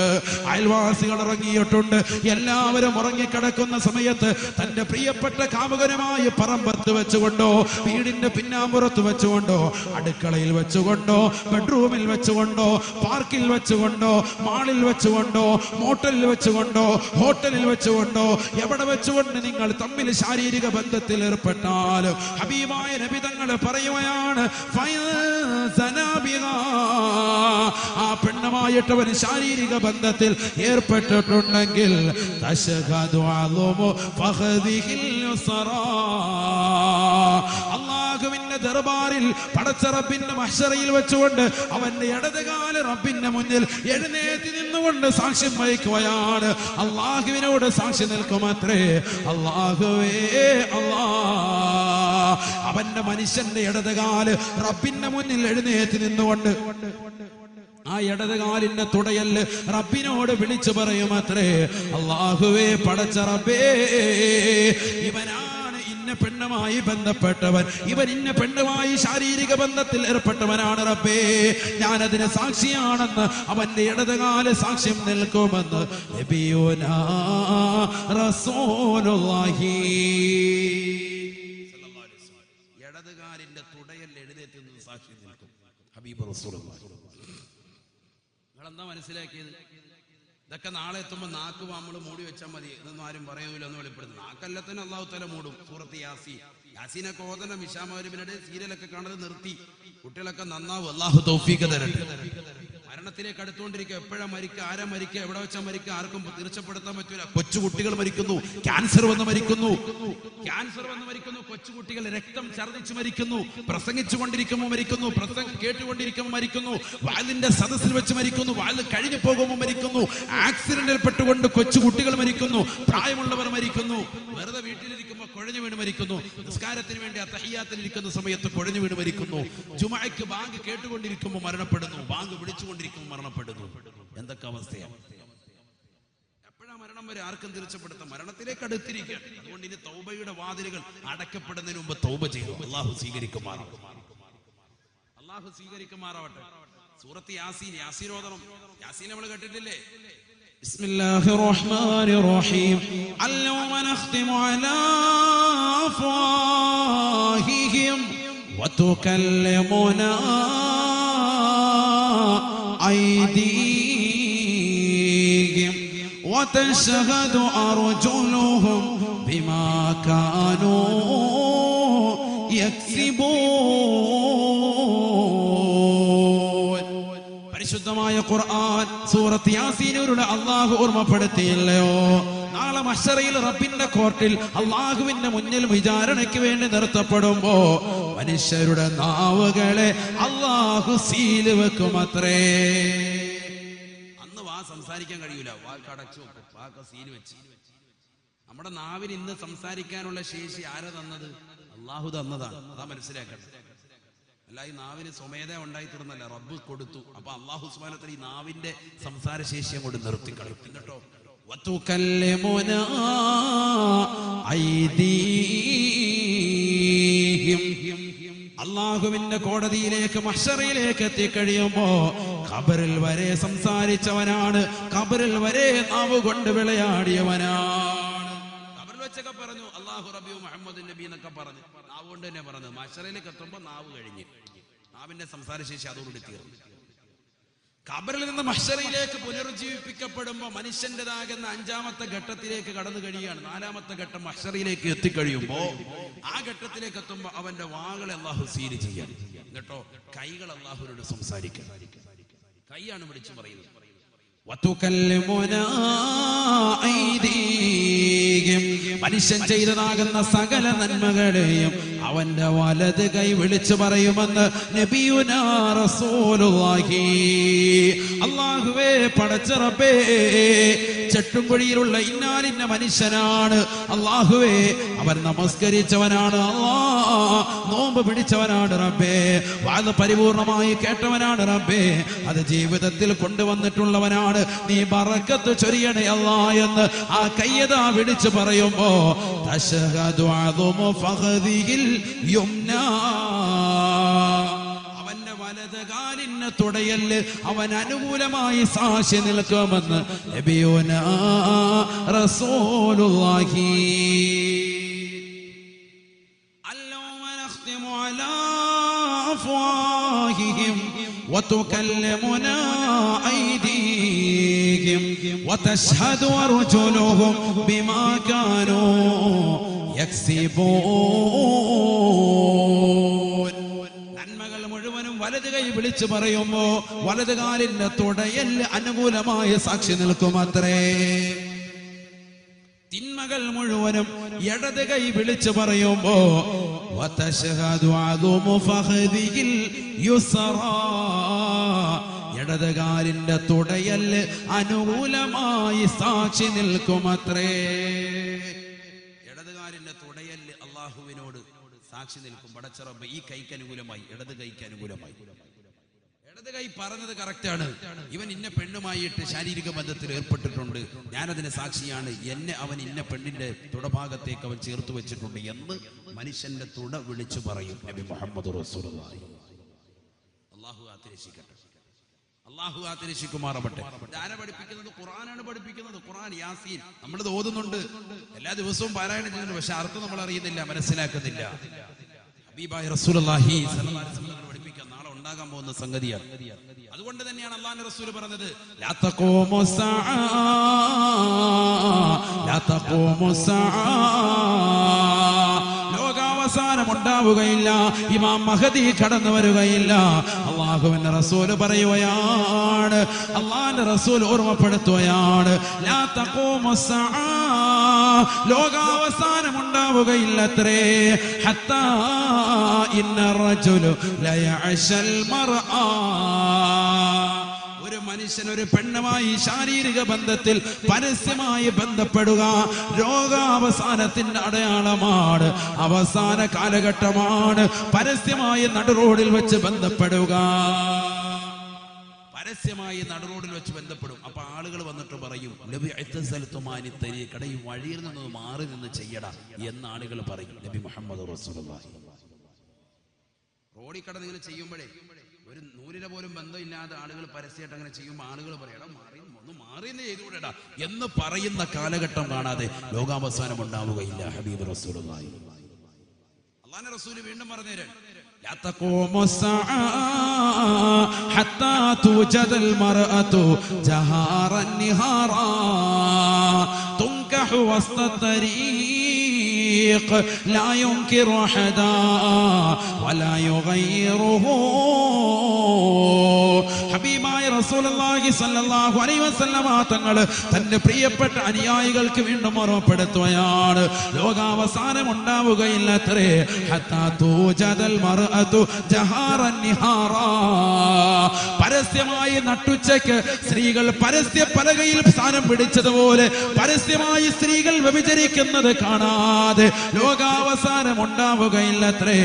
അയൽവാസികൾ ഉറങ്ങിയിട്ടുണ്ട്, എല്ലാവരും ഉറങ്ങിക്കിടക്കുന്ന സമയത്ത് തന്റെ പ്രിയപ്പെട്ട കാമുകനുമായി പറമ്പത്ത് വെച്ചുകൊണ്ടോ, വീടിന്റെ പിന്നാമ്പുറത്ത് വെച്ചുകൊണ്ടോ, അടുക്കളയിൽ വെച്ചുകൊണ്ടോ, ബെഡ്റൂമിൽ വെച്ചുകൊണ്ടോ, പാർക്കിൽ വെച്ചുകൊണ്ടോ, മാളിൽ വെച്ചുകൊണ്ടോ, മോട്ടലിൽ വെച്ചുകൊണ്ടോ, ഹോട്ടലിൽ വെച്ചുകൊണ്ടോ, എവിടെ വെച്ചുകൊണ്ട് നിങ്ങൾ തമ്മിൽ ശാരീരിക ബന്ധത്തിൽ ഏർപ്പെട്ടാലും ഹബീബായ നബി തങ്ങൾ പറയുകയാണ്, ആ പെണ്ണുമായിട്ട് അവൻ ശാരീരിക ബന്ധത്തിൽ ഏർപ്പെട്ടിട്ടുണ്ടെങ്കിൽ അല്ലാഹുവിന്റെ ദർബാറിൽ പടച്ച റബ്ബിന്റെ മഹ്ശറയിൽ വെച്ചുകൊണ്ട് അവന്റെ ഇടതുകാല് റബ്ബിന്റെ മുന്നിൽ എഴുന്നേറ്റ് നിന്നുകൊണ്ട് സാക്ഷ്യം വഹിക്കുകയാണ്. അല്ലാഹുവിനോട് സാക്ഷി നിൽക്കുമത്രേ. അല്ലാഹുവേ അവന്റെ മനുഷ്യന്റെ ഇടതുകാല് റബ്ബിന്റെ മുന്നിൽ എഴുന്നേറ്റ് നിന്നുകൊണ്ട് ആ ഇടതുകാലിന്റെ തുടയല് റബ്ബിനോട് വിളിച്ചു പറയുമത്രേ, അല്ലാഹുവേ പടച്ച റബ്ബേ, ഇവനാണ് ഇന്ന പെണ്ണുമായി ബന്ധപ്പെട്ടവൻ, ഇവൻ ഇന്ന പെണ്ണുമായി ശാരീരിക ബന്ധത്തിൽ ഏർപ്പെട്ടവനാണ് റബ്ബേ, ഞാനതിന് സാക്ഷിയാണെന്ന് അവന്റെ ഇടതുകാല് സാക്ഷ്യം നിൽക്കുമെന്ന് നബിയോനാ റസൂലുള്ളാഹി. ഇടതുകാലിന്റെ തുടയൽ എഴുന്നേറ്റ് നിന്ന് സാക്ഷി നിൽക്കും ഹബീബ് റസൂലുള്ളാഹി. നിങ്ങളെന്താ മനസ്സിലാക്കിയത്? ഇതൊക്കെ നാളെ എത്തുമ്പോൾ നാക്ക് നമ്മൾ മൂടി വെച്ചാൽ മതി, ഇതൊന്നും ആരും പറയൂല എന്ന് വെളിപ്പെടുത്തുന്നു. നാക്കല്ലത്തിന് അല്ലാഹു തആല മൂടും. സൂറത്ത് യാസീനൊക്കെ ഓതണം. ഇശാ മഗ്‌രിബിനിടെ സീരിയലൊക്കെ കാണുന്നത് നിർത്തി. കുട്ടികളൊക്കെ നന്നാവും. അല്ലാഹു തൗഫീഖ് തരട്ടെ. മരണത്തിലേക്ക് അടുത്തുകൊണ്ടിരിക്കുക. എപ്പോഴാ മരിക്കുക, ആരാ മരിക്കുക, എവിടെ വെച്ചാൽ മരിക്കുക, ആർക്കും തീർച്ചപ്പെടുത്താൻ പറ്റൂല. കൊച്ചുകുട്ടികൾ മരിക്കുന്നു, ക്യാൻസർ വന്ന് മരിക്കുന്നു, കൊച്ചുകുട്ടികൾ രക്തം ഛർദ്ദിച്ച് മരിക്കുന്നു, പ്രസംഗിച്ചു കൊണ്ടിരിക്കുമ്പോൾ മരിക്കുന്നു, പ്രസംഗം കേട്ടുകൊണ്ടിരിക്കുമ്പോൾ മരിക്കുന്നു, വാലിന്റെ സദസ്സിൽ വെച്ച് മരിക്കുന്നു, വാല് കഴിഞ്ഞു പോകുമ്പോൾ മരിക്കുന്നു, ആക്സിഡന്റിൽ പെട്ടുകൊണ്ട് കൊച്ചുകുട്ടികൾ മരിക്കുന്നു, പ്രായമുള്ളവർ മരിക്കുന്നു, വെറുതെ വീട്ടിലിരിക്കുമ്പോൾ കുഴഞ്ഞു വീണ് മരിക്കുന്നു, നിസ്കാരത്തിന് വേണ്ടി തഹിയ്യാത്തിൽ ഇരിക്കുന്ന സമയത്ത് കുഴഞ്ഞു വീണ് മരിക്കുന്നു, ജുമഅയ്ക്ക് ബാങ്ക് കേട്ടുകൊണ്ടിരിക്കുമ്പോൾ മരണപ്പെടുന്നു, ബാങ്ക് വിളിച്ചുകൊണ്ടിരിക്കുമ്പോൾ മരണപ്പെടുന്നു. എന്തൊക്കെ അവസ്ഥയാണ്! എപ്പോഴാ മരണം വരെ ആർക്കും തീർച്ചപ്പെടുത്താം. മരണത്തിലേക്ക് അടുത്തിരിക്കുക. അതുകൊണ്ട് ഇനി തൗബയുടെ വാതിലുകൾ അടക്കപ്പെടുന്നതിന് മുമ്പ് തൗബ ചെയ്തു. അള്ളാഹു സ്വീകരിക്കുമാറാവട്ടെ. സൂറത്ത് യാസീൻ, യാസീൻ ഓതണം. യാസീൻ നമ്മൾ കേട്ടിട്ടില്ലേ? ബിസ്മില്ലാഹിർ റഹ്മാനിർ റഹീം. അൽയൗമ നഖ്തിമു അലാ അഫ്വാഹിഹിം വതുകല്ലിമുനാ അയ്ദീഹിം വതശ്ഹദു അർജുലുഹും ബിമാ കാനൂ യക്സിബൂൻ. പരിശുദ്ധമായ ഖുർആൻ സൂറത്ത് യാസീനിലൂടെ അല്ലാഹു ഓർമ്മപ്പെടുത്തിയല്ലോ, നാളെ മഹ്ശറയിൽ റബ്ബിന്റെ കോർട്ടിൽ അല്ലാഹുവിന്റെ മുന്നിൽ വിചാരണയ്ക്ക് വേണ്ടി നിർത്തപ്പെടുമ്പോ മനുഷ്യരുടെ നാവുകളെ അല്ലാഹു സീല് വെക്കുമത്രേ. അന്ന് സംസാരിക്കാൻ കഴിയൂല, വാക്കടച്ചു വെക്കും, വാക്ക സീല് വെച്ച്. നമ്മുടെ നാവിന് ഇന്ന് സംസാരിക്കാനുള്ള ശേഷി ആരാ തന്നത്? അള്ളാഹു തന്നതാണ്. അതാ മനസ്സിലാക്കണം. അല്ല ഈ നാവിന് സ്വമേധ ഉണ്ടായിത്തീർന്നല്ല, റബ്ബ് കൊടുത്തു. അപ്പൊ അള്ളാഹു സുബ്ഹാനഹു വ തആല ഈ നാവിന്റെ സംസാര ശേഷി അങ്ങോട്ട് നിർത്തിക്കളയും. എന്നിട്ടോ വതുകല്ലിമുനാ അയ്ദീഹിം, അള്ളാഹുവിന്റെ കോടതിയിലേക്ക് മഹ്ശറയിലേക്ക് എത്തിക്കഴിയുമ്പോ ഖബറിൽ വരെ സംസാരിച്ചവനാണ്, ഖബറിൽ വരെ നാവ് കൊണ്ട് വിളയാടിയവനാണ്. ഖബറിൽ വെച്ചൊക്കെ പറഞ്ഞു അല്ലാഹു റബ്ബി മുഹമ്മദ് നബി എന്നൊക്കെ പറഞ്ഞു, നാവ് കൊണ്ട് തന്നെ പറഞ്ഞു. മഹ്ശറയിലേക്ക് എത്തുമ്പോ നാവ് കഴിഞ്ഞ്, നാവിന്റെ സംസാരശേഷി അതോടുകൂടി തീർന്നു. ഖബറിൽ നിന്ന് മഹ്ശറയിലേക്ക് പുനരുജ്ജീവിപ്പിക്കപ്പെടുമ്പോ മനുഷ്യന്റേതാകുന്ന 5ാമത്തെ ഘട്ടത്തിലേക്ക് കടന്നു കഴിയാണ്. 4ാമത്തെ ഘട്ടം മഹ്ശറയിലേക്ക് എത്തിക്കഴിയുമ്പോ ആ ഘട്ടത്തിലേക്ക് എത്തുമ്പോ അവന്റെ വാകളെ അല്ലാഹു സീല് ചെയ്യാൻ, എന്നിട്ടോ കൈകൾ അല്ലാഹുവിനോട് സംസാരിക്കാൻ. കൈയാണ് വിളിച്ചു പറയുന്നത്. മനുഷ്യൻ ചെയ്തതാകുന്ന സകല നന്മകളെയും അവന്റെ വലത് കൈ വിളിച്ചു പറയുമെന്ന് നബിയുനാ റസൂലുള്ളാഹി. അല്ലാഹുവേ, പടച്ച റബ്ബേ, ചെട്ടുംകുഴിയിലുള്ള ഇന്നാലിന്ന മനുഷ്യനാണ് അല്ലാഹുവേ, അവൻ നമസ്കരിച്ചവനാണ്, നോമ്പ് പിടിച്ചവനാണ് റബ്ബേ, വാത് പരിപൂർണമായി കേട്ടവനാണ് റബ്ബേ, അത് ജീവിതത്തിൽ കൊണ്ടുവന്നിട്ടുള്ളവനാണ്, നീ ബറക്കത്ത് ചൊരിയണേ അല്ലാ എന്ന് ആ കയ്യതാ വിളിച്ചു പറയുമ്പോ തശ്ഹദു അദുമു ഫഖദിഹിൽ യുംനാ, അവന്റെ വലത് കാലിന് തുടയല് അവൻ അനുകൂലമായി സാക്ഷി നിൽക്കുമെന്ന് നബിയുനാ റസൂലുള്ളാഹി. അല്ലൗമ നഖ്തിമു അലാ അഫ്വാഹിഹിം وتكلمنا أيديهم وتشهد أرجلهم بما كانوا يكسبون. നന്മകൾ മുഴുവനും വലത് കൈ വിളിച്ചു പറയുമ്പോ വലത് കാലിന്റെ തുടയൽ അനുകൂലമായ സാക്ഷി നിൽക്കുമത്രേ. തിന്മകൾ മുഴുവനും ഇടത് കൈ വിളിച്ചു പറയുമ്പോ വതശ്ഹദു അദുമു ഫഖദിഹിൽ യുസ്റാ, ഇടത് കാലിന്റെ തുടയല് അനുകൂലമായി സാക്ഷി നിൽക്കുമത്രേ. ഇടത് കാലിന്റെ തുടയല് അള്ളാഹുവിനോട് സാക്ഷി നിൽക്കും. പടച്ച റബ്ബ് ഈ കൈക്ക് അനുകൂലമായി, ഇടത് കൈക്ക് അനുകൂലമായി. ഇടത് കൈ പറഞ്ഞത് കറക്റ്റാണ്, ഇവൻ ഇന്ന പെണ്ണുമായിട്ട് ശാരീരിക ബന്ധത്തിൽ ഏർപ്പെട്ടിട്ടുണ്ട്, ഞാനതിന് സാക്ഷിയാണ്, എന്നെ അവൻ ഇന്ന പെണ്ണിന്റെ തുടഭാഗത്തേക്ക് അവൻ ചേർത്ത് വെച്ചിട്ടുണ്ട് എന്ന് മനുഷ്യന്റെ തുട വിളിച്ചു പറയും നബി മുഹമ്മദ് റസൂലുള്ളാഹി. അല്ലാഹു ആതിരക്ഷിക്കട്ടെ, അല്ലാഹു ആതിരക്ഷിക്കുമാറാവട്ടെ. ആരാ പഠിപ്പിക്കുന്നത്? ഖുർആനാണ് പഠിപ്പിക്കുന്നത്. ഖുർആൻ യാസീൻ നമ്മളിത് ഓതുന്നുണ്ട്, എല്ലാ ദിവസവും പാരായണം ചെയ്യുന്നുണ്ട്, പക്ഷെ അർത്ഥം നമ്മൾ അറിയുന്നില്ല, മനസ്സിലാക്കുന്നില്ല. ഹബീബായ റസൂലുള്ളാഹി സ്വല്ലല്ലാഹു അലൈഹി വസല്ലം പഠിപ്പിക്കാൻ നാളെ ഉണ്ടാകാൻ പോകുന്ന സംഗതിയാണ്. അതുകൊണ്ട് തന്നെയാണ് അല്ലാഹുവിന്റെ റസൂൽ പറഞ്ഞത് ലാ തഖൂമു സഅ ലോകാവസാനം അവസാനം ഉണ്ടാവുകയില്ല, ഇമാം മഹദി കടന്നു വരികയില്ല. അല്ലാഹുവിന്റെ റസൂൽ പറയുകയാണ്, അല്ലാഹുവിന്റെ റസൂൽ ഓർമ്മപ്പെടുത്തുകയാണ്, ലാ തഖൂമുസ്സആ, ലോകാവസാനം ഉണ്ടാവുകയില്ലത്രേ. ഹത്താ ഇന്ന റജുലു ലയഅശൽ മർആ, ഒരു മനുഷ്യൻ ഒരു പെണ്ണുമായി ശാരീരിക ബന്ധത്തിൽ പരസ്യമായി ബന്ധപ്പെടുക ലോകാവസാനത്തിന്റെ അടയാളമാണ്. അവസാന കാലഘട്ടമാണ് പരസ്യമായി നടുറോഡിൽ വെച്ച് ബന്ധപ്പെടുക. പരസ്യമായി നടുറോഡിൽ വെച്ച് ബന്ധപ്പെടും. അപ്പൊ ആളുകൾ വന്നിട്ട് പറയും, നബി ഇത്തസൽതുമാനി തരീഖ, ഈ വഴിയിൽ നിന്ന് മാറി നിന്ന് ചെയ്യടാ എന്ന് ആളുകൾ പറയും. നബി മുഹമ്മദ് റസൂലുള്ളാഹി റോഡിൽ കടന്ന് ഇങ്ങനെ ചെയ്യുമ്പോഴേ ഒരു നൂലിനെ പോലും ബന്ധമില്ലാതെ ആളുകൾ പരസ്യമായിട്ട് അങ്ങനെ ചെയ്യുമ്പോൾ ആളുകൾ പറയടാ ഒന്ന് മാറിയെന്ന് ചെയ്തുകൂടെടാ എന്ന് പറയുന്ന കാലഘട്ടം കാണാതെ ലോകാവസാനം ഉണ്ടാവുകയില്ല. ഹബീബ് റസൂലുള്ളാഹി അല്ലാഹുവിന്റെ റസൂൽ വീണ്ടും പറഞ്ഞുതരാൻ, لا تقوم الساعة حتى توجد المرأة جهارا نهارا تنكح وسط الطريق لا ينكر أحدا ولا يغيره. ഹബീബായ റസൂലുള്ളാഹി സ്വല്ലല്ലാഹു അലൈഹി വസല്ലമ തങ്ങൾ തന്റെ പ്രിയപ്പെട്ട അനുയായികൾക്ക് വീണ്ടും ഓർമ്മപ്പെടുത്തുകയാണ്, ലോകാവസാനം ഉണ്ടാവുകയില്ലത്രേ. ഹത്താ തൂജദൽ മർഅതു ജഹാറൻ നിഹാറാ, പരസ്യമായി നട്ടുച്ചയ്ക്ക് സ്ത്രീകൾ പരസ്യ പലകയിൽ സ്ഥാനം പിടിച്ചതുപോലെ പരസ്യമായി സ്ത്രീകൾ വ്യഭിചരിക്കുന്നത് കാണാതെ ലോകാവസാനം ഉണ്ടാവുകയില്ലത്രേ.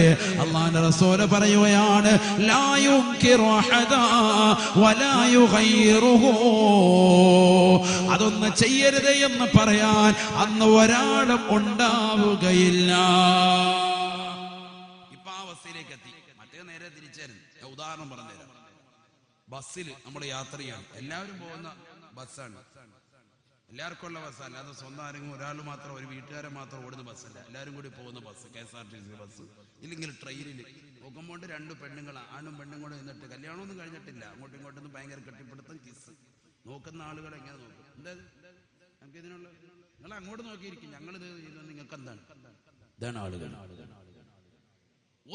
അല്ലാഹുവിന്റെ റസൂൽ പറയുകയാണ്, ലാ യുൻകിറു അഹദാ വലാ യുഗയ്യിറുഹു, അതൊന്ന് ചെയ്യരുത് എന്ന് പറയാൻ അന്ന് ഒരാളും ഉണ്ടാവുകയില്ല. ഇപ്പൊ ആ അവസ്ഥയിലേക്ക് എത്തി. മറ്റേ നേരെ തിരിച്ചായിരുന്നു. ഉദാഹരണം പറഞ്ഞുതരാം. ബസ്സിൽ നമ്മൾ യാത്ര ചെയ്യണം, എല്ലാവരും പോകുന്ന ബസ്സാണ്, എല്ലാവർക്കും ഉള്ള ബസ്സല്ല. അത് സ്വന്തം ആരെങ്കിലും ഒരാൾ മാത്രം, ഒരു വീട്ടുകാരെ മാത്രം ഓടുന്ന ബസ്സല്ല, എല്ലാവരും കൂടി പോകുന്ന ബസ്, KSRTC ബസ്. ഇല്ലെങ്കിൽ ട്രെയിനിൽ നോക്കുമ്പോൾ രണ്ട് പെണ്ണുങ്ങൾ, ആണും പെണ്ണും കൂടെ നിന്നിട്ട് കല്യാണമൊന്നും കഴിഞ്ഞിട്ടില്ല, അങ്ങോട്ടും ഇങ്ങോട്ടും ഭയങ്കര കെട്ടിപ്പിടുത്തം, കിസ്. നോക്കുന്ന ആളുകൾ എങ്ങനെ നോക്കും? എന്തായാലും നമുക്ക് ഇതിനുള്ള, നിങ്ങൾ അങ്ങോട്ട് നോക്കിയിരിക്കും, ഞങ്ങളിത് നിങ്ങൾക്ക് എന്താണ്? ഇതാണ് ആളുകൾ.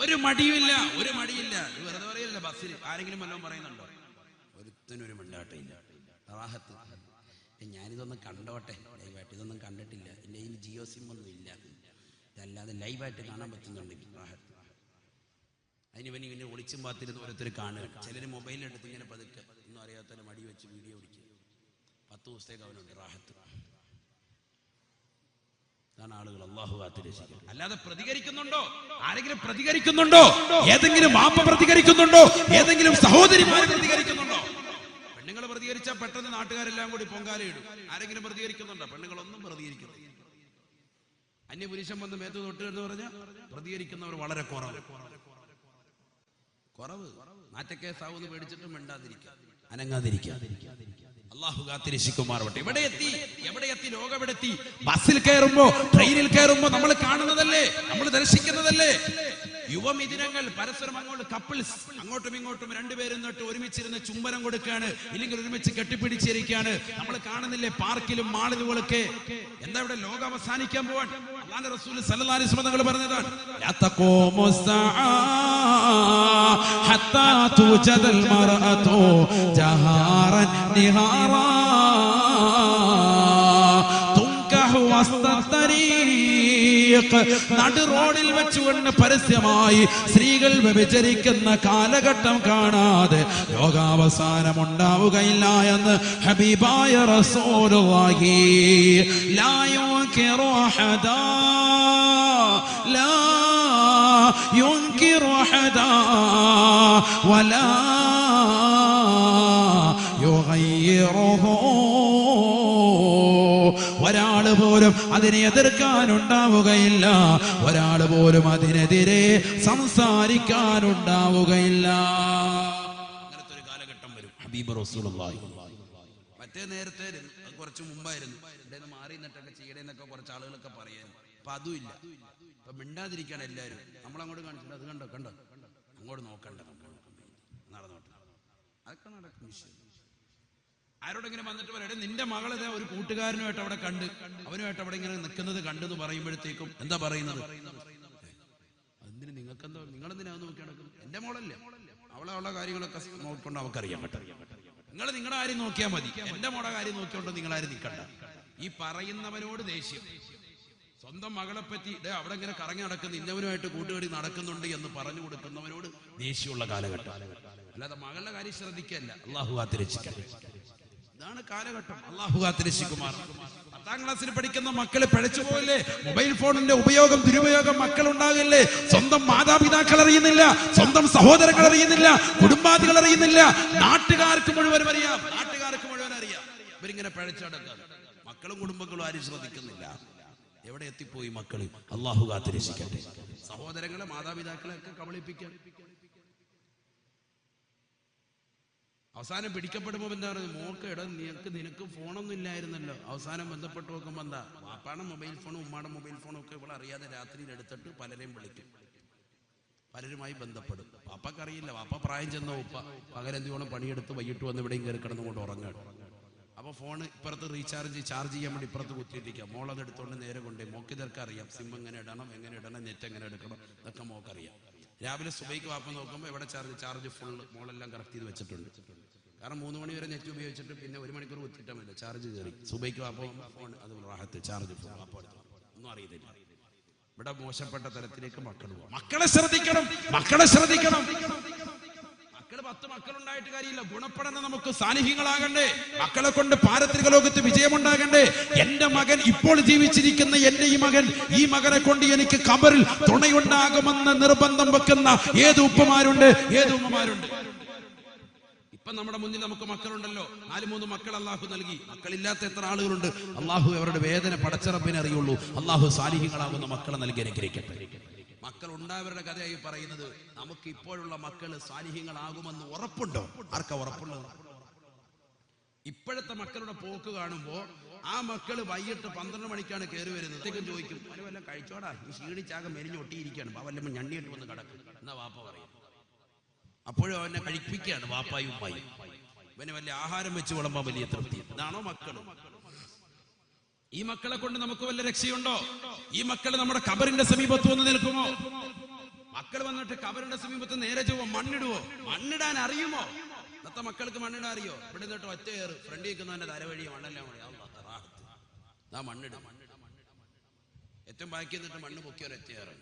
ഒരു മടിയില്ല, ഒരു മടിയില്ല. വെറുതെ പറയില്ല. ബസ്സിൽ ആരെങ്കിലും വല്ലതും പറയുന്നുണ്ടോ? ഒരുത്തനൊരു മിണ്ടാട്ടയില്ല. റാഹത്ത്. ഞാനിതൊന്നും കണ്ടോട്ടെ, ലൈവായിട്ട് ഇതൊന്നും കണ്ടിട്ടില്ല, എൻ്റെ കയ്യിൽ ജിയോ സിം ഒന്നും ഇല്ല, ഇതല്ലാതെ ലൈവായിട്ട് കാണാൻ പറ്റുന്നുണ്ടെങ്കിൽ റാഹത്ത്. അതിന് ഒളിച്ചും പാത്തിരുന്ന് ഓരോരുത്തർ കാണുക. ചിലർ മൊബൈലിലെടുത്ത് ഇങ്ങനെ പതുക്കെ ഒന്നും അറിയാത്തവരെ മടി വെച്ച് വീഡിയോ പിടിക്കുക. 10 ദിവസത്തേക്ക് അവനുണ്ട് റാഹത്ത്. അതാണ് ആളുകൾ. അല്ലാഹു കാത്തിരക്ഷിക്കട്ടെ. അല്ലാതെ പ്രതികരിക്കുന്നുണ്ടോ? ആരെങ്കിലും പ്രതികരിക്കുന്നുണ്ടോ? ഏതെങ്കിലും വാപ്പ പ്രതികരിക്കുന്നുണ്ടോ? ഏതെങ്കിലും സഹോദരിമാർ പ്രതികരിക്കുന്നുണ്ടോ? പെണ്ണുങ്ങൾ പ്രതികരിച്ചാൽ പെട്ടെന്ന് നാട്ടുകാരെല്ലാം കൂടി പൊങ്കാലയിടും. ആരെങ്കിലും പ്രതികരിക്കുന്നുണ്ടോ? പെണ്ണുങ്ങളൊന്നും പ്രതികരിക്കുന്നില്ല. അന്യപുരുഷൻ വന്ന് മേത്ത് തൊട്ട് എന്ന് പറഞ്ഞാൽ പ്രതികരിക്കുന്നവർ വളരെ കുറവ്. നാറ്റക്കേസാവെന്ന് പേടിച്ചിട്ടും മിണ്ടാതിരിക്കുക, അനങ്ങാതിരിക്കുക. അല്ലാഹു കാത്തിരക്ഷിക്കുമാറാവട്ടെ. എവിടെ എത്തി ലോകം? എവിടെ എത്തി? ബസ്സിൽ കയറുമ്പോ, ട്രെയിനിൽ കയറുമ്പോ നമ്മൾ കാണുന്നതല്ലേ, നമ്മൾ ദർശിക്കുന്നതല്ലേ യുവമിഥുനങ്ങൾ പരസ്പരം അങ്ങോട്ട് കപ്പിൾസ്, അങ്ങോട്ടും ഇങ്ങോട്ടും രണ്ടുപേരും തൊട്ട് ഒരുമിച്ചിരുന്ന് ചുംബനം കൊടുക്കുകയാണ്, ഇല്ലെങ്കിൽ ഒരുമിച്ച് കെട്ടിപ്പിടിച്ചിരിക്കുകയാണ്. നമ്മൾ കാണുന്നില്ലേ പാർക്കിലും മാളിലുകളൊക്കെ? എന്താ ഇവിടെ? ലോകം അവസാനിക്കാൻ പോവാൻ. അല്ലാഹുവിന്റെ റസൂൽ സല്ലല്ലാഹു അലൈഹി വസല്ലം തങ്ങൾ പറഞ്ഞതാണ്, ലാ തഖൂമുസ്സആ ഹത്താ തുജദൽ മർഅതു ജഹാറൻ നിഹാറാ തുൻകഹു വസ്തത്തരീഖ്, നടു റോഡിൽ വെച്ചുകൊണ്ട് പരസ്യമായി സ്ത്രീകൾ വ്യഭിചരിക്കുന്ന കാലഘട്ടം കാണാതെ ലോകാവസാനം ഉണ്ടാവുകയില്ല എന്ന് ഹബീബായ റസൂലുള്ളാഹി. ലാ യുൻകിറു അഹദാ, ലാ യുൻകിറു അഹദാ വലാ യുഗയ്യിറുഹു, ഒരാൾ പോലും അതിനെ എതിർക്കാനുണ്ടാവുകയില്ല, ഒരാൾ പോലും അതിനെതിരെ സംസാരിക്കാനുണ്ടാവുകയില്ല. അങ്ങനത്തെ ഒരു കാലഘട്ടം വരും. ഹബീബ് റസൂലുള്ളാഹി. മറ്റേ നേരത്തെ കുറച്ച് മുമ്പായിരുന്നു, ഇവിടെ നിന്ന് മാറി നിന്നിട്ടൊക്കെ ചെയ്യണേന്നൊക്കെ കുറച്ച് ആളുകളൊക്കെ പറയായിരുന്നു. അപ്പൊ അതുമില്ല. ഇപ്പൊ മിണ്ടാതിരിക്കാണ് എല്ലാവരും. നമ്മളങ്ങോട്ട് കാണിച്ചിട്ട് അത് കണ്ടോ കണ്ടോ, അങ്ങോട്ട് നോക്കണ്ട, നടന്നോട്ടെ, അതൊക്കെ നടക്കും വിഷയം. ആരോടെങ്കിലും വന്നിട്ട് പറയട്ടെ, നിന്റെ മകളിതാ ഒരു കൂട്ടുകാരനുമായിട്ട് അവിടെ കണ്ട്, അവനുമായിട്ട് അവിടെ ഇങ്ങനെ നിൽക്കുന്നത് കണ്ടെന്ന് പറയുമ്പോഴത്തേക്കും എന്താ പറയുന്നത്? നിങ്ങൾക്ക് എന്താ, നിങ്ങളെന്തിനാ നോക്കി നടക്കുന്നത്? എന്റെ മോളല്ലേ, അവളെ കാര്യങ്ങളൊക്കെ നോക്കിക്കൊണ്ട് അവക്കറിയാൻ പറ്റും. നിങ്ങൾ നിങ്ങളുടെ കാര്യം നോക്കിയാൽ മതി, എന്റെ മോടെ കാര്യം നോക്കിക്കൊണ്ട് നിങ്ങളാരും നിൽക്കണ്ട. ഈ പറയുന്നവനോട് ദേഷ്യം, സ്വന്തം മകളെ പറ്റി അവിടെ ഇങ്ങനെ കറങ്ങി നടക്കുന്ന ഇന്നവനുമായിട്ട് കൂട്ടുകടി നടക്കുന്നുണ്ട് എന്ന് പറഞ്ഞു കൊടുക്കുന്നവനോട് ദേഷ്യമുള്ള കാലഘട്ടം. അല്ലാതെ മകളുടെ കാര്യം ശ്രദ്ധിക്കല്ല. അള്ളാഹു കാത്തിരക്ഷിക്കട്ടെ. ഇതാണ് കാലഘട്ടം. അള്ളാഹു കാത്തിരക്ഷിക്കുമാർ. 10ാം ക്ലാസ്സിൽ പഠിക്കുന്ന മക്കള് പിഴച്ചു പോയില്ലേ? മൊബൈൽ ഫോണിന്റെ ഉപയോഗം ദുരുപയോഗം മക്കൾ ഉണ്ടാകില്ലേ? സ്വന്തം മാതാപിതാക്കൾ അറിയുന്നില്ല, സ്വന്തം സഹോദരങ്ങൾ അറിയുന്നില്ല, കുടുംബാദികൾ അറിയുന്നില്ല, നാട്ടുകാർക്ക് മുഴുവൻ അറിയാം. ഇവരിങ്ങനെ പിഴച്ചടക്കാതെ മക്കളും കുടുംബങ്ങളും ആരും ശ്രദ്ധിക്കുന്നില്ല. എവിടെ എത്തിപ്പോയി മക്കള്? അള്ളാഹു കാത്തിരക്ഷിക്കട്ടെ. സഹോദരങ്ങളെ മാതാപിതാക്കളെ ഒക്കെ കബളിപ്പിക്കാൻ. അവസാനം പിടിക്കപ്പെടുമ്പോ എന്താ പറയുന്നത്? മോൾക്ക് നിനക്ക് ഫോണൊന്നും ഇല്ലായിരുന്നല്ലോ. അവസാനം ബന്ധപ്പെട്ട് നോക്കുമ്പോ എന്താ, വാപ്പാടെ മൊബൈൽ ഫോണും ഉമ്മാടെ മൊബൈൽ ഫോണും ഒക്കെ ഇവിടെ അറിയാതെ രാത്രിയിൽ എടുത്തിട്ട് പലരെയും വിളിക്കും, പലരുമായി ബന്ധപ്പെടും. വാപ്പക്കറിയില്ല, വാപ്പ പ്രായം ചെന്ന ഉപ്പ പകലെന്തിയോളം പണിയെടുത്ത് വൈകിട്ട് വന്ന് ഇവിടെയും കയറി കിടന്നുകൊണ്ട് ഉറങ്ങാണ്. അപ്പൊ ഫോൺ ഇപ്പുറത്ത് ചാർജ് ചെയ്യാൻ വേണ്ടി ഇപ്പുറത്ത് കുത്തിയിട്ടിരിക്കാം. മോളത് എടുത്തോണ്ട് നേരെ കൊണ്ടേ. മോക്ക് ഇതൊക്കെ അറിയാം, സിം എങ്ങനെ ഇടണം, നെറ്റ് എങ്ങനെ എടുക്കണം, ഇതൊക്കെ മോക്കറിയാം. രാവിലെ സുബൈക്ക് വാപ്പ നോക്കുമ്പോൾ എവിടെ ചാർജ് ഫുള്ള് മോളെല്ലാം കറക്റ്റ് ചെയ്ത് വെച്ചിട്ടുണ്ട്. കാരണം 3 മണി വരെ നെറ്റ് ഉപയോഗിച്ചിട്ട് പിന്നെ 1 മണിക്കൂർ കുത്തിയിട്ടാൽ മതി, ചാർജ് കയറി. സുബൈക്ക് വാപ്പ ഫോൺ അത് റാഹത്ത് ചാർജ് വാപ്പ ഒന്നും അറിയത്തില്ല. ഇവിടെ മോശപ്പെട്ട തരത്തിലേക്ക് മക്കൾ പോവാം. മക്കളെ ശ്രദ്ധിക്കണം. മക്കള് 10 മക്കളുണ്ടായിട്ട് കാര്യമില്ല. ഗുണപ്പെടണം. നമുക്ക് സാലിഹ്യങ്ങളാകണ്ടേ? മക്കളെ കൊണ്ട് പാരത്രിക ലോകത്ത് വിജയമുണ്ടാകണ്ടേ? എന്റെ മകൻ, ഇപ്പോൾ ജീവിച്ചിരിക്കുന്ന എന്റെ ഈ മകനെ കൊണ്ട് എനിക്ക് ഖബറിൽ തുണയുണ്ടാകുമെന്ന് നിർബന്ധം വെക്കുന്ന ഏത് ഉപ്പമാരുണ്ട്, ഏത് ഉമ്മമാരുണ്ട്? ഇപ്പൊ നമ്മുടെ മുന്നിൽ നമുക്ക് മക്കളുണ്ടല്ലോ. 4-3 മക്കൾ അള്ളാഹു നൽകി. മക്കളില്ലാത്ത എത്ര ആളുകളുണ്ട്? അള്ളാഹു അവരുടെ വേദന പടച്ചറപ്പിനെ അറിയുള്ളൂ. അള്ളാഹു സാലിഹ്യങ്ങളാകുന്ന മക്കളെ നൽകി അനുഗ്രഹിക്കട്ടെ. മക്കൾ ഉണ്ടായവരുടെ കഥയായി പറയുന്നത്. നമുക്ക് ഇപ്പോഴുള്ള മക്കള് സാലിഹ്യങ്ങളാകുമെന്ന് ഉറപ്പുണ്ടോ? ആർക്കാ ഉറപ്പുള്ളത്? ഇപ്പോഴത്തെ മക്കളുടെ പോക്ക് കാണുമ്പോ ആ മക്കള് വൈകിട്ട് 12 മണിക്കാണ് കയറി വരുന്നത്. ചോദിക്കും, വല്ല കഴിച്ചോടാ, ഈ ക്ഷീണിച്ചാകെ മെലിഞ്ഞ് ഒട്ടിയിരിക്കുകയാണ്, വല്ലപ്പോൾ ഞണ്ണിയിട്ട് വന്ന് കിടക്കും എന്നാ വാപ്പ പറയും. അപ്പോഴും അവനെ കഴിപ്പിക്കുകയാണ് വാപ്പായും ഉമ്മായും. ഇവന് വലിയ ആഹാരം വെച്ച് വിളമ്പാൻ വലിയ തൃപ്തി. ഇതാണോ മക്കള്? ഈ മക്കളെ കൊണ്ട് നമുക്ക് വല്ല രക്ഷയുണ്ടോ? ഈ മക്കള് നമ്മുടെ ഖബറിന്റെ സമീപത്ത് വന്ന് നിൽക്കുമോ? മക്കൾ വന്നിട്ട് ഖബറിന്റെ സമീപത്ത് നേരെ ചൊവ്വോ മണ്ണിടുവോ? മണ്ണിടാൻ അറിയുമോ? ഇന്നത്തെ മക്കൾക്ക് മണ്ണിടാൻ അറിയോ? ഇവിടെ നിന്നിട്ട് ഒറ്റ കയറ് ഫ്രണ്ട് നിൽക്കുന്നവന്റെ തലവഴി മണ്ണെല്ലാം മണ്ണിടും. ഏറ്റവും ബാക്കി എന്നിട്ട് മണ്ണ് പൊക്കി ഒരൊറ്റ കയറ്.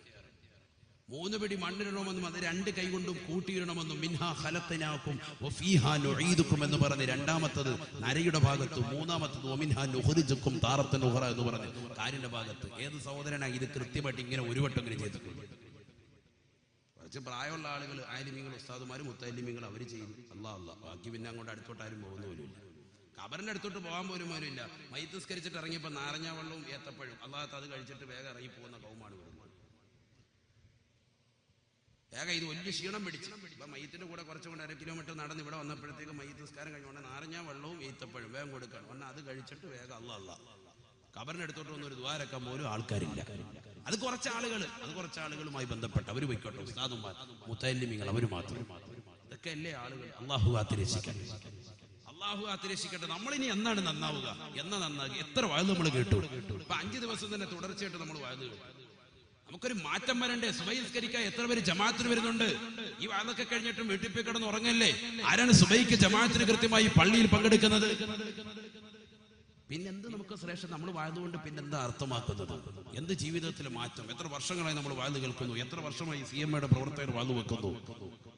3 പിടി മണ്ണിടണമെന്നും അത് 2 കൈ കൊണ്ടും കൂട്ടിയിടണമെന്നും മിൻഹാ ഖലഖനാകും വഫീഹാ നുഈദുകും എന്ന് പറഞ്ഞ് രണ്ടാമത്തത് നരയുടെ ഭാഗത്ത്, മൂന്നാമത്തത് വമിൻഹാ നുഖ്രിജുകും താറത്തൻ ഉഖറ എന്ന് പറഞ്ഞ് കാലിന്റെ ഭാഗത്ത്. ഏത് സഹോദരനാണ് ഇത് കൃത്യമായിട്ട് ഇങ്ങനെ ഒരു വട്ടം ഇങ്ങനെ ചെയ്തിട്ടുണ്ട്? കുറച്ച് പ്രായമുള്ള ആളുകൾ, ആലിമീങ്ങൾ, ഉസ്താദുമാരും മുത്തലിമീങ്ങൾ അവർ ചെയ്തു. അല്ലാഹ് ബാക്കി പിന്നെ അങ്ങോട്ട് അടുത്തോട്ടാരും പോകുന്ന പോലുമില്ല. ഖബറിന്റെ അടുത്തോട്ട് പോകാൻ പോലും ഇല്ല. മയ്യിത്ത് നിസ്കരിച്ചിട്ട് ഇറങ്ങിയപ്പോൾ നാരങ്ങ വെള്ളവും ഏത്തപ്പഴവും അല്ലാത്ത അത് കഴിച്ചിട്ട് വേഗം ഇറങ്ങി പോകുന്ന കൗമാണ് വരുന്നത്. ഇത് വലിയ ക്ഷീണം പിടിച്ചു. ഇപ്പൊ മയ്യത്തിന്റെ കൂടെ കുറച്ചുകൊണ്ട് 1/2 കിലോമീറ്റർ നടന്ന് ഇവിടെ വന്നപ്പോഴത്തേക്ക് മയ്യത്ത് നിസ്കാരം കഴിഞ്ഞുകൊണ്ട് നാരങ്ങ വെള്ളവും ഈത്തപ്പഴവും വേഗം കൊടുക്കണം. എന്നാൽ അത് കഴിച്ചിട്ട് വേഗം അല്ലാഹ് ഖബറിനടുത്തോട്ട് വന്നൊരു ദ്വാരക്കാൻ പോലും ആൾക്കാരില്ല. അത് കുറച്ച് ആളുകളുമായി ബന്ധപ്പെട്ട് അവർ പോയിക്കോട്ടെ. ഉസ്താദുമാർ, മുത്തല്ലിമീങ്ങൾ, അവർ മാത്രം. ഇതൊക്കെ അല്ലേ ആളുകൾ? അള്ളാഹു കാത്തിരക്ഷിക്കട്ടെ. നമ്മളിനി എന്നാണ് നന്നാവുക? നന്നാകുക? എത്ര വാഴ് നമ്മൾ കേട്ടു? ഇപ്പൊ 5 ദിവസം തന്നെ തുടർച്ചയായിട്ട് നമ്മൾ വാഴ് കേട്ടു. നമുക്കൊരു മാറ്റം വരണ്ടേ? സുബഹിസ്കരിക്കാൻ എത്ര പേര് ജമാഅത്തിന് വരുന്നുണ്ട്? ഈ വാഴൊക്കെ കഴിഞ്ഞിട്ടും വീട്ടിൽ പോയി കിടന്ന് ഉറങ്ങല്ലേ? ആരാണ് സുബഹിക്ക് ജമാഅത്തിന് കൃത്യമായി പള്ളിയിൽ പങ്കെടുക്കുന്നത്? പിന്നെന്ത് നമുക്ക് ശ്രേഷ്ഠ? നമ്മൾ വാഴ്ന്നുകൊണ്ട് പിന്നെന്താ അർത്ഥമാക്കുന്നത്? എന്ത് ജീവിതത്തിലെ മാറ്റം? എത്ര വർഷങ്ങളായി നമ്മൾ വാഴ്ന്നു കേൾക്കുന്നു? എത്ര വർഷമായി CMAയുടെ പ്രവർത്തകർ വാഴ്ന്നു വെക്കുന്നു?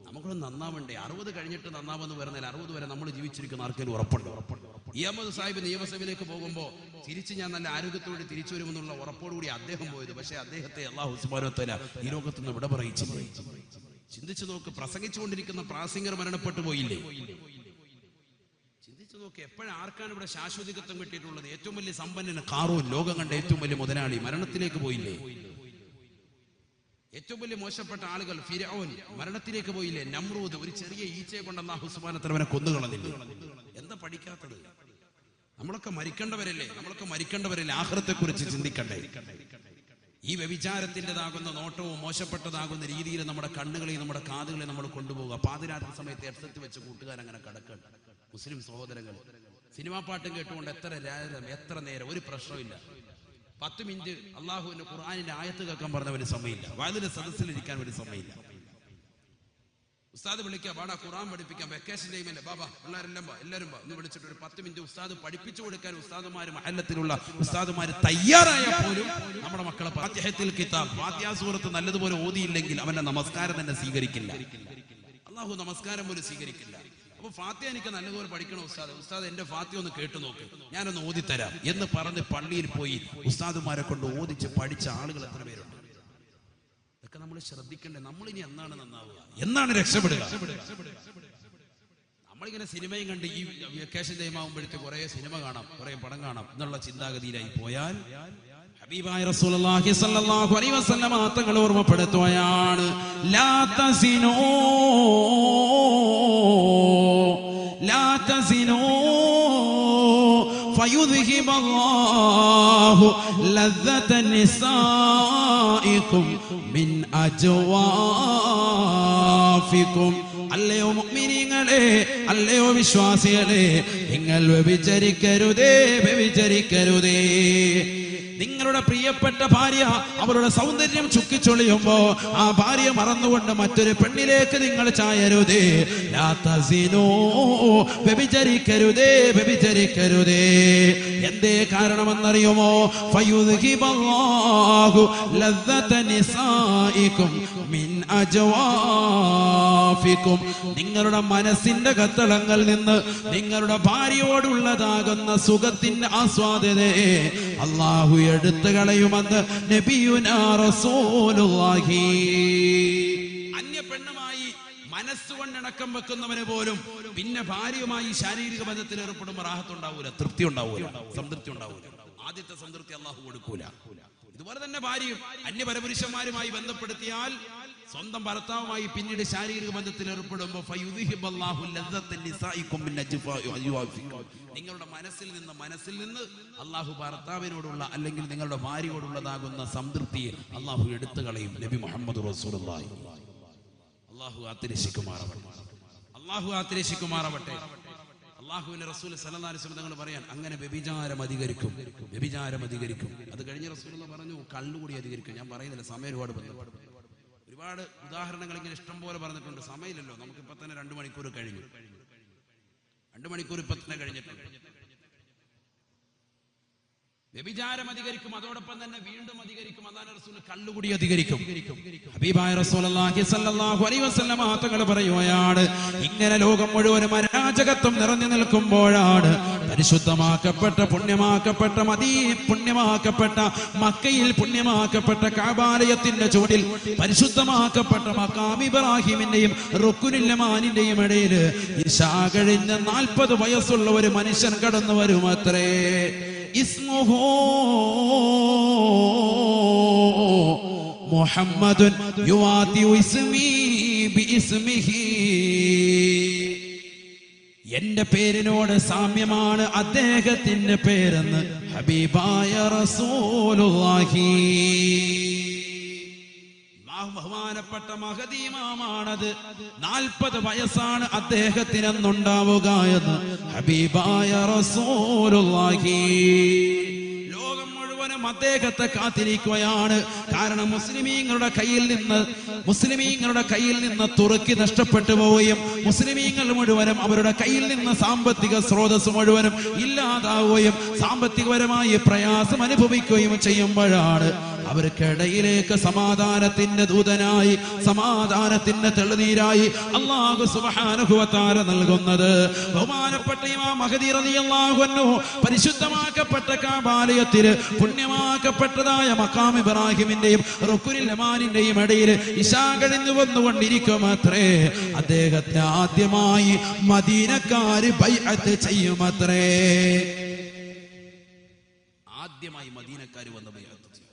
നമുക്കൊന്ന് നന്നാവണ്ടേ? 60 കഴിഞ്ഞിട്ട് നന്നാവെന്ന് പറഞ്ഞാൽ 60 വരെ നമ്മൾ ജീവിച്ചിരിക്കുന്ന ആർക്കെങ്കിലും ഉറപ്പുണ്ടോ? അഹമ്മദ് സാഹിബ് നിയമസഭയിലേക്ക് പോകുമ്പോൾ തിരിച്ച് ഞാൻ നല്ല ആരോഗ്യത്തോടെ തിരിച്ചു വരുമെന്നുള്ള ഉറപ്പോടുകൂടി അദ്ദേഹം പോയത്. പക്ഷേ അദ്ദേഹത്തെ അല്ലാഹു സുബ്ഹാനഹു വ തആല ഈ ലോകത്ത് നിന്ന് വിട പറയിച്ചില്ലേ? ചിന്തിച്ചു നോക്ക്. പ്രസംഗിച്ചുകൊണ്ടിരിക്കുന്ന പ്രാസംഗികർ മരണപ്പെട്ടു പോയില്ലേ? ചിന്തിച്ചു നോക്ക്. എപ്പോഴും ആർക്കാണ് ഇവിടെ ശാശ്വതികത്വം കിട്ടിയിട്ടുള്ളത്? ഏറ്റവും വലിയ സമ്പന്നന് ഖാറൂൻ, ലോകം കണ്ട ഏറ്റവും വലിയ മുതലാളി, മരണത്തിലേക്ക് പോയില്ലേ? ഏറ്റവും വലിയ മോശപ്പെട്ട ആളുകൾ ഫിർഔൻ മരണത്തിലേക്ക് പോയില്ലേ? നമ്രൂദ് ഒരു ചെറിയ ഈച്ചയെ കൊണ്ട് അല്ലാഹു സുബ്ഹാനഹു വ തആല കൊന്നുകളഞ്ഞില്ലേ? എന്താ പഠിക്കാത്തത്? നമ്മളൊക്കെ മരിക്കേണ്ടവരല്ലേ? ആഖിറത്തെ കുറിച്ച് ചിന്തിക്കണ്ടേ? ഈ വ്യഭിചാരത്തിൻ്റെതാകുന്ന നോട്ടവും മോശപ്പെട്ടതാകുന്ന രീതിയിൽ നമ്മുടെ കണ്ണുകളെയും നമ്മുടെ കാതുകളെയും നമ്മൾ കൊണ്ടുപോകുക. പാതിരാത്രി സമയത്ത് ഹെഡ്സെറ്റ് വെച്ച് കൂട്ടുകാരങ്ങനെ കിടക്കണം. മുസ്ലിം സഹോദരങ്ങൾ സിനിമാ പാട്ടും കേട്ടുകൊണ്ട് എത്ര നേരം ഒരു പ്രശ്നമില്ല. 10 മിനിറ്റ് അള്ളാഹുവിന്റെ ഖുർആനിന്റെ ആയത്ത് കേൾക്കാൻ പറഞ്ഞവന് സമയമില്ല. വാതിന്റെ സദസ്സിലിരിക്കാൻ ഒരു സമയമില്ല. ഉസ്താദ് വിളിക്കുക, പാടാ ഖുർആൻ പഠിപ്പിക്കാം, വെക്കേഷൻ ടൈമല്ലേ, ബാബാ പിള്ളേരെല്ലാം എല്ലാവരും എന്ന് വിളിച്ചിട്ട് ഒരു 10 മിനിറ്റ് ഉസ്താദ് പഠിപ്പിച്ചു കൊടുക്കാൻ ഉസ്താദുമാര് മഹല്ലത്തിലുള്ള ഉസ്താദുമാര് തയ്യാറായാൽ പോലും നമ്മുടെ മക്കളെ ഫാത്തിഹത്തുൽ കിതാബ്, ഫാത്തിഹ സൂറത്ത് നല്ലതുപോലെ ഓതിയില്ലെങ്കിൽ അവന്റെ നമസ്കാരം തന്നെ സ്വീകരിക്കില്ല. അള്ളാഹു നമസ്കാരം പോലും സ്വീകരിക്കില്ല. അപ്പൊ ഫാത്തിഹ എനിക്ക് നല്ലതുപോലെ പഠിക്കണം ഉസ്താദ് എന്റെ ഫാത്തിഹ ഒന്ന് കേട്ടു നോക്ക്, ഞാനൊന്ന് ഓതിത്തരാം എന്ന് പറഞ്ഞ് പള്ളിയിൽ പോയി ഉസ്താദുമാരെ കൊണ്ട് ഓതിച്ച് പഠിച്ച ആളുകൾ എത്ര പേരുണ്ട്? ഇതൊക്കെ നമ്മൾ ശ്രദ്ധിക്കണ്ടേ. നമ്മളിനി എന്നാണ് നന്നാവുക, എന്നാണ് രക്ഷപ്പെടുക? നമ്മളിങ്ങനെ സിനിമയും കണ്ട് ഈ വെക്കേഷൻ ടൈം ആകുമ്പോഴത്തെ കുറെ സിനിമ കാണാം, കുറെ പടം കാണാം എന്നുള്ള ചിന്താഗതിയിലായി പോയാൽ ഹബീബായ റസൂലുള്ളാഹി സ്വല്ലല്ലാഹു അലൈഹി വസല്ലം തങ്ങൾ ഓർമ്മപ്പെടുത്തുകയാണ്, ലാ തസിനൂ ലാ തസിനൂ ഫയുദ്ഹിബല്ലാഹു ലദ്ദത നിസാഇകും മിൻ അജ്വാഫികും. അല്ലയോ മുഅ്മിനീങ്ങളെ, അല്ലയോ വിശ്വാസികളെ, നിങ്ങൾ വ്യഭിചരിക്കരുതേ, വ്യഭിചരിക്കരുതേ. നിങ്ങളുടെ പ്രിയപ്പെട്ട ഭാര്യ അവരുടെ സൗന്ദര്യം ചുക്കിച്ചൊളിയുമ്പോ ആ ഭാര്യ മറന്നുകൊണ്ട് മറ്റൊരു പെണ്ണിലേക്ക് നിങ്ങൾ ചായരുതേ. ലാ തസിനൂ, വ്യഭിചരിക്കരുതേ, വ്യഭിചരിക്കരുതേ. എന്തേ കാരണമെന്നറിയുമോ? ഫയുദ്ഹിബല്ലാഹു ലദ്ദത നിസാഇകും മിൻ അജ്വാഫികും. നിങ്ങളുടെ മനസ്സിന്റെ കത്തളങ്ങളിൽ നിന്ന് നിങ്ങളുടെ ഭാര്യയോടുള്ളതാകുന്ന സുഖത്തിന്റെ ആസ്വാദനയെ അല്ലാഹു എടുത്തു കളയുമെന്ന് നബിയുനാ റസൂലുള്ളാഹി. അന്യ പെണ്ണുമായി മനസ്സുകൊണ്ടിണക്കം വെക്കുന്നവന് പോലും പിന്നെ ഭാര്യയുമായി ശാരീരിക ബന്ധത്തിൽ ഏർപ്പെടുമ്പോൾ റാഹത്തുണ്ടാവൂല, തൃപ്തി ഉണ്ടാവൂല, സംതൃപ്തി ഉണ്ടാവൂല. ആദ്യത്തെ സംതൃപ്തി അല്ലാഹു കൊടുക്കൂല. ഇതുപോലെ തന്നെ ഭാര്യയും അന്യപരപുരുഷന്മാരുമായി ബന്ധപ്പെടുത്തിയാൽ സ്വന്തം ഭർത്താവുമായി പിന്നീട് ശാരീരിക ബന്ധത്തിൽ ഏർപ്പെടുമ്പോൾ നിങ്ങളുടെ മനസ്സിൽ നിന്ന് അള്ളാഹു ഭർത്താവിനോടുള്ള അല്ലെങ്കിൽ നിങ്ങളുടെ ഭാര്യയോടുള്ളതാകുന്ന സംതൃപ്തിയെ അള്ളാഹു എടുത്തു കളയും. നബി മുഹമ്മദ് റസൂലുള്ളാഹി. അള്ളാഹു ആത്തിരശിക്കുമാറാവട്ടെ, അള്ളാഹു ആത്തിരശിക്കുമാറാവട്ടെ. അള്ളാഹുവിന്റെ റസൂൽ സല്ലല്ലാഹു അലൈഹി വസല്ലം തങ്ങൾ പറയാൻ, അങ്ങനെ വ്യഭിചാരം അധികരിക്കും, വ്യഭിചാരം അധികരിക്കും. അത് കഴിഞ്ഞ റസൂലുള്ളാഹി പറഞ്ഞു കള്ളുകൂടി അധികരിക്കും. ഞാൻ പറയുന്നില്ല, സമയം ഒരുപാട് ഉദാഹരണങ്ങൾ ഇങ്ങനെ ഇഷ്ടം പോലെ പറഞ്ഞിട്ടുണ്ട്. സമയമില്ലല്ലോ, നമുക്കിപ്പോ തന്നെ 2 മണിക്കൂർ കഴിഞ്ഞു. 2 മണിക്കൂർ ഇപ്പൊ തന്നെ കഴിഞ്ഞിട്ടുണ്ട്. വ്യഭിചാരം അധികരിക്കും, അതോടൊപ്പം തന്നെ വീണ്ടും അധികരിക്കും. അല്ലാഹുവിന്റെ റസൂൽ കള്ളുകൂടി അധികരിക്കും. ഹബീബായ റസൂലുള്ളാഹി സ്വല്ലല്ലാഹു അലൈഹി വസല്ലം തങ്ങൾ പറയുകയാണ്, ഇങ്ങനെ ലോകം മുഴുവനും അരാജകത്വം നിറഞ്ഞു നിൽക്കുമ്പോഴാണ് പരിശുദ്ധമാക്കപ്പെട്ട പുണ്യമാക്കപ്പെട്ട പുണ്യമാക്കപ്പെട്ട മക്കയിൽ പുണ്യമാക്കപ്പെട്ട കഅബാലയത്തിന്റെ ചുവട്ടിൽ പരിശുദ്ധമാക്കപ്പെട്ട മഖാം ഇബ്രാഹിമിന്റെയും റുക്നുൽ യമാനിന്റെയും ഇടയിൽ ഇശാ കഴിഞ്ഞ 40 വയസ്സുള്ള ഒരു മനുഷ്യൻ കടന്നു വരുമത്രേ. ഇസ്മുഹു മുഹമ്മദുൻ യുവാതിഉ ഇസ്മി ബിഇസ്മിഹി. എന്റെ പേരിനോട് സാമ്യമാണ് അദ്ദേഹത്തിന്റെ പേരെന്ന് ഹബീബായ റസൂലുള്ളാഹി. ബഹുമാനപ്പെട്ട മഹദി ഇമാമാണത്. 40 വയസ്സാണ് അദ്ദേഹത്തിനെന്നുണ്ടാവുക എന്ന് ഹബീബായ റസൂലുള്ളാഹി. ലോകം മുഴുവനും അദ്ദേഹത്തെ കാത്തിരിക്കുകയാണ്. കാരണം മുസ്ലിമീങ്ങളുടെ കയ്യിൽ നിന്ന് തുറക്കി നഷ്ടപ്പെട്ടു പോവുകയും മുസ്ലിമീങ്ങൾ മുഴുവനും അവരുടെ കയ്യിൽ നിന്ന് സാമ്പത്തിക സ്രോതസ് മുഴുവനും ഇല്ലാതാവുകയും സാമ്പത്തികപരമായി പ്രയാസം അനുഭവിക്കുകയും ചെയ്യുമ്പോഴാണ് അവർക്കിടയിലേക്ക് സമാധാനത്തിന്റെ ദൂതനായി, സമാധാനത്തിന്റെ തെളിനീരായി അല്ലാഹു സുബ്ഹാനഹു വ തആല നൽകുന്നത്. ബഹുമാനപ്പെട്ട ഇമാം മഹദി റളിയല്ലാഹു അൻഹു പരിശുദ്ധമാക്കപ്പെട്ട കഅബാലയത്തിൽ പുണ്യമാക്കപ്പെട്ടതായ മഖാം ഇബ്രാഹിമിന്റെയും റുക്നുൽ യമാനിന്റെയും ഇടയിൽ ഇശാ കഴിഞ്ഞു വന്നുകൊണ്ടിരിക്കുമത്രേ. അദ്ദേഹത്തെ ആദ്യമായി മദീനക്കാര് ബൈഅത്ത് ചെയ്യുമത്രേ. ആദ്യമായി മദീനക്കാര് വന്ന് ബൈഅത്ത് ചെയ്യും.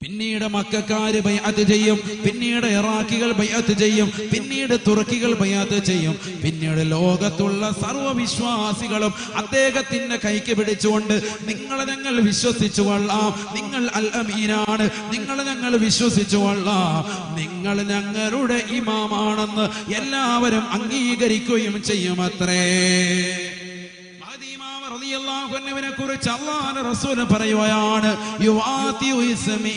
പിന്നീട് മക്കക്കാര് ബൈഅത്ത് ചെയ്യും. പിന്നീട് ഇറാഖികൾ ബൈഅത്ത് ചെയ്യും. പിന്നീട് തുർക്കികൾ ബൈഅത്ത് ചെയ്യും. പിന്നീട് ലോകത്തുള്ള സർവ്വവിശ്വാസികളും അദ്ദേഹത്തിന്റെ കൈക്ക് പിടിച്ചുകൊണ്ട് നിങ്ങളെ ഞങ്ങൾ വിശ്വസിച്ചു കൊള്ളാം, നിങ്ങൾ അൽ അമീനാണ്, നിങ്ങളെ ഞങ്ങൾ വിശ്വസിച്ചു കൊള്ളാം, നിങ്ങൾ ഞങ്ങളുടെ ഇമാമാണെന്ന് എല്ലാവരും അംഗീകരിക്കുകയും ചെയ്യുമത്രേ. റളിയല്ലാഹു അൻഹുവിനെ കുറിച്ച് അല്ലാഹുവിന്റെ റസൂൽ പറയുകയാണ് യുവാതി ഇസ്മി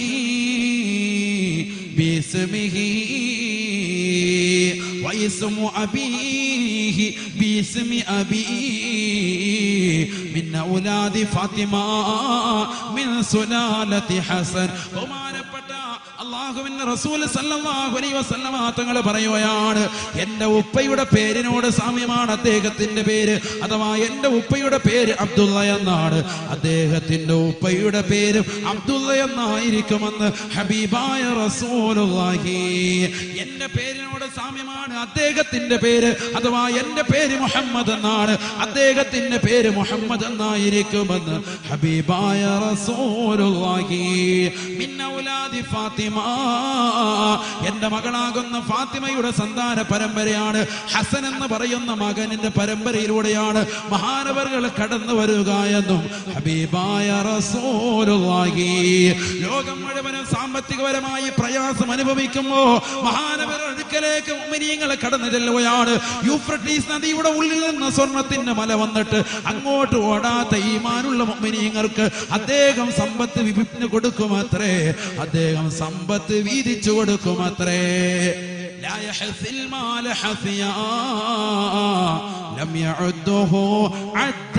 ബിസ്മിഹി വയസ്മു അബീഹി ബിസ്മി അബീ മിൻ ഔലാദി ഫാത്തിമ മിൻ സുലാലതി ഹസൻ. ബഹുമാനപ്പെട്ട അല്ലാഹുവിന്റെ റസൂൽ സല്ലല്ലാഹു അലൈഹി വസല്ലമ തങ്ങൾ പറയുകയാണ് എന്റെ ഉപ്പയുടെ പേരിനോട് സാമ്യമാണ് അദ്ദേഹത്തിന്റെ പേര്, അഥവാ എന്റെ ഉപ്പയുടെ പേര് അബ്ദുള്ള എന്നാണ്, അദ്ദേഹത്തിന്റെ ഉപ്പയുടെ പേര് അബ്ദുള്ള എന്നായിരിക്കുമെന്ന് ഹബീബായ റസൂലുള്ളാഹി. എന്റെ പേരിനോട് സാമ്യമാണ് അദ്ദേഹത്തിന്റെ പേര്, അഥവാ എന്റെ പേര് മുഹമ്മദ് എന്നാണ്, അദ്ദേഹത്തിന്റെ പേര് മുഹമ്മദ് എന്നായിരിക്കുമെന്ന് ഹബീബായ റസൂലുള്ളാഹി. മിൻ ഔലാദി ഫാത്തിമ, എന്റെ മകളാകുന്ന ഫാത്തിമയുടെ സന്താന പരമ്പരയാണ്, ഹസൻ എന്ന് പറയുന്ന മകനിന്റെ പരമ്പരയിലൂടെയാണ് മഹാനവറുകൾ കടന്നു വരിക എന്നും ഹബീബായ റസൂലുള്ളാഹി. ലോകം മുഴുവനും സാമ്പത്തികപരമായി പ്രയാസം അനുഭവിക്കുമ്പോ മഹാനവറുകളുടെ അടുക്കലേക്ക് മുഅ്മിനീങ്ങൾ കടന്നു ചെല്ലുകയാണ്. യൂഫ്രട്ടീസ് നദിയുടെ ഉള്ളിൽ നിന്ന് സ്വർണത്തിന്റെ മല വന്നിട്ട് അങ്ങോട്ട് ഓടാത്ത ഈമാനുള്ള മുഅ്മിനീങ്ങൾക്ക് അദ്ദേഹം സമ്പത്ത് വിഭിന്ന് കൊടുക്കുമത്രേ, അദ്ദേഹം സമ്പത്ത് വീതിച്ചു കൊടുക്കുമത്രേ. لا يحث المال حثيا لم يعده عد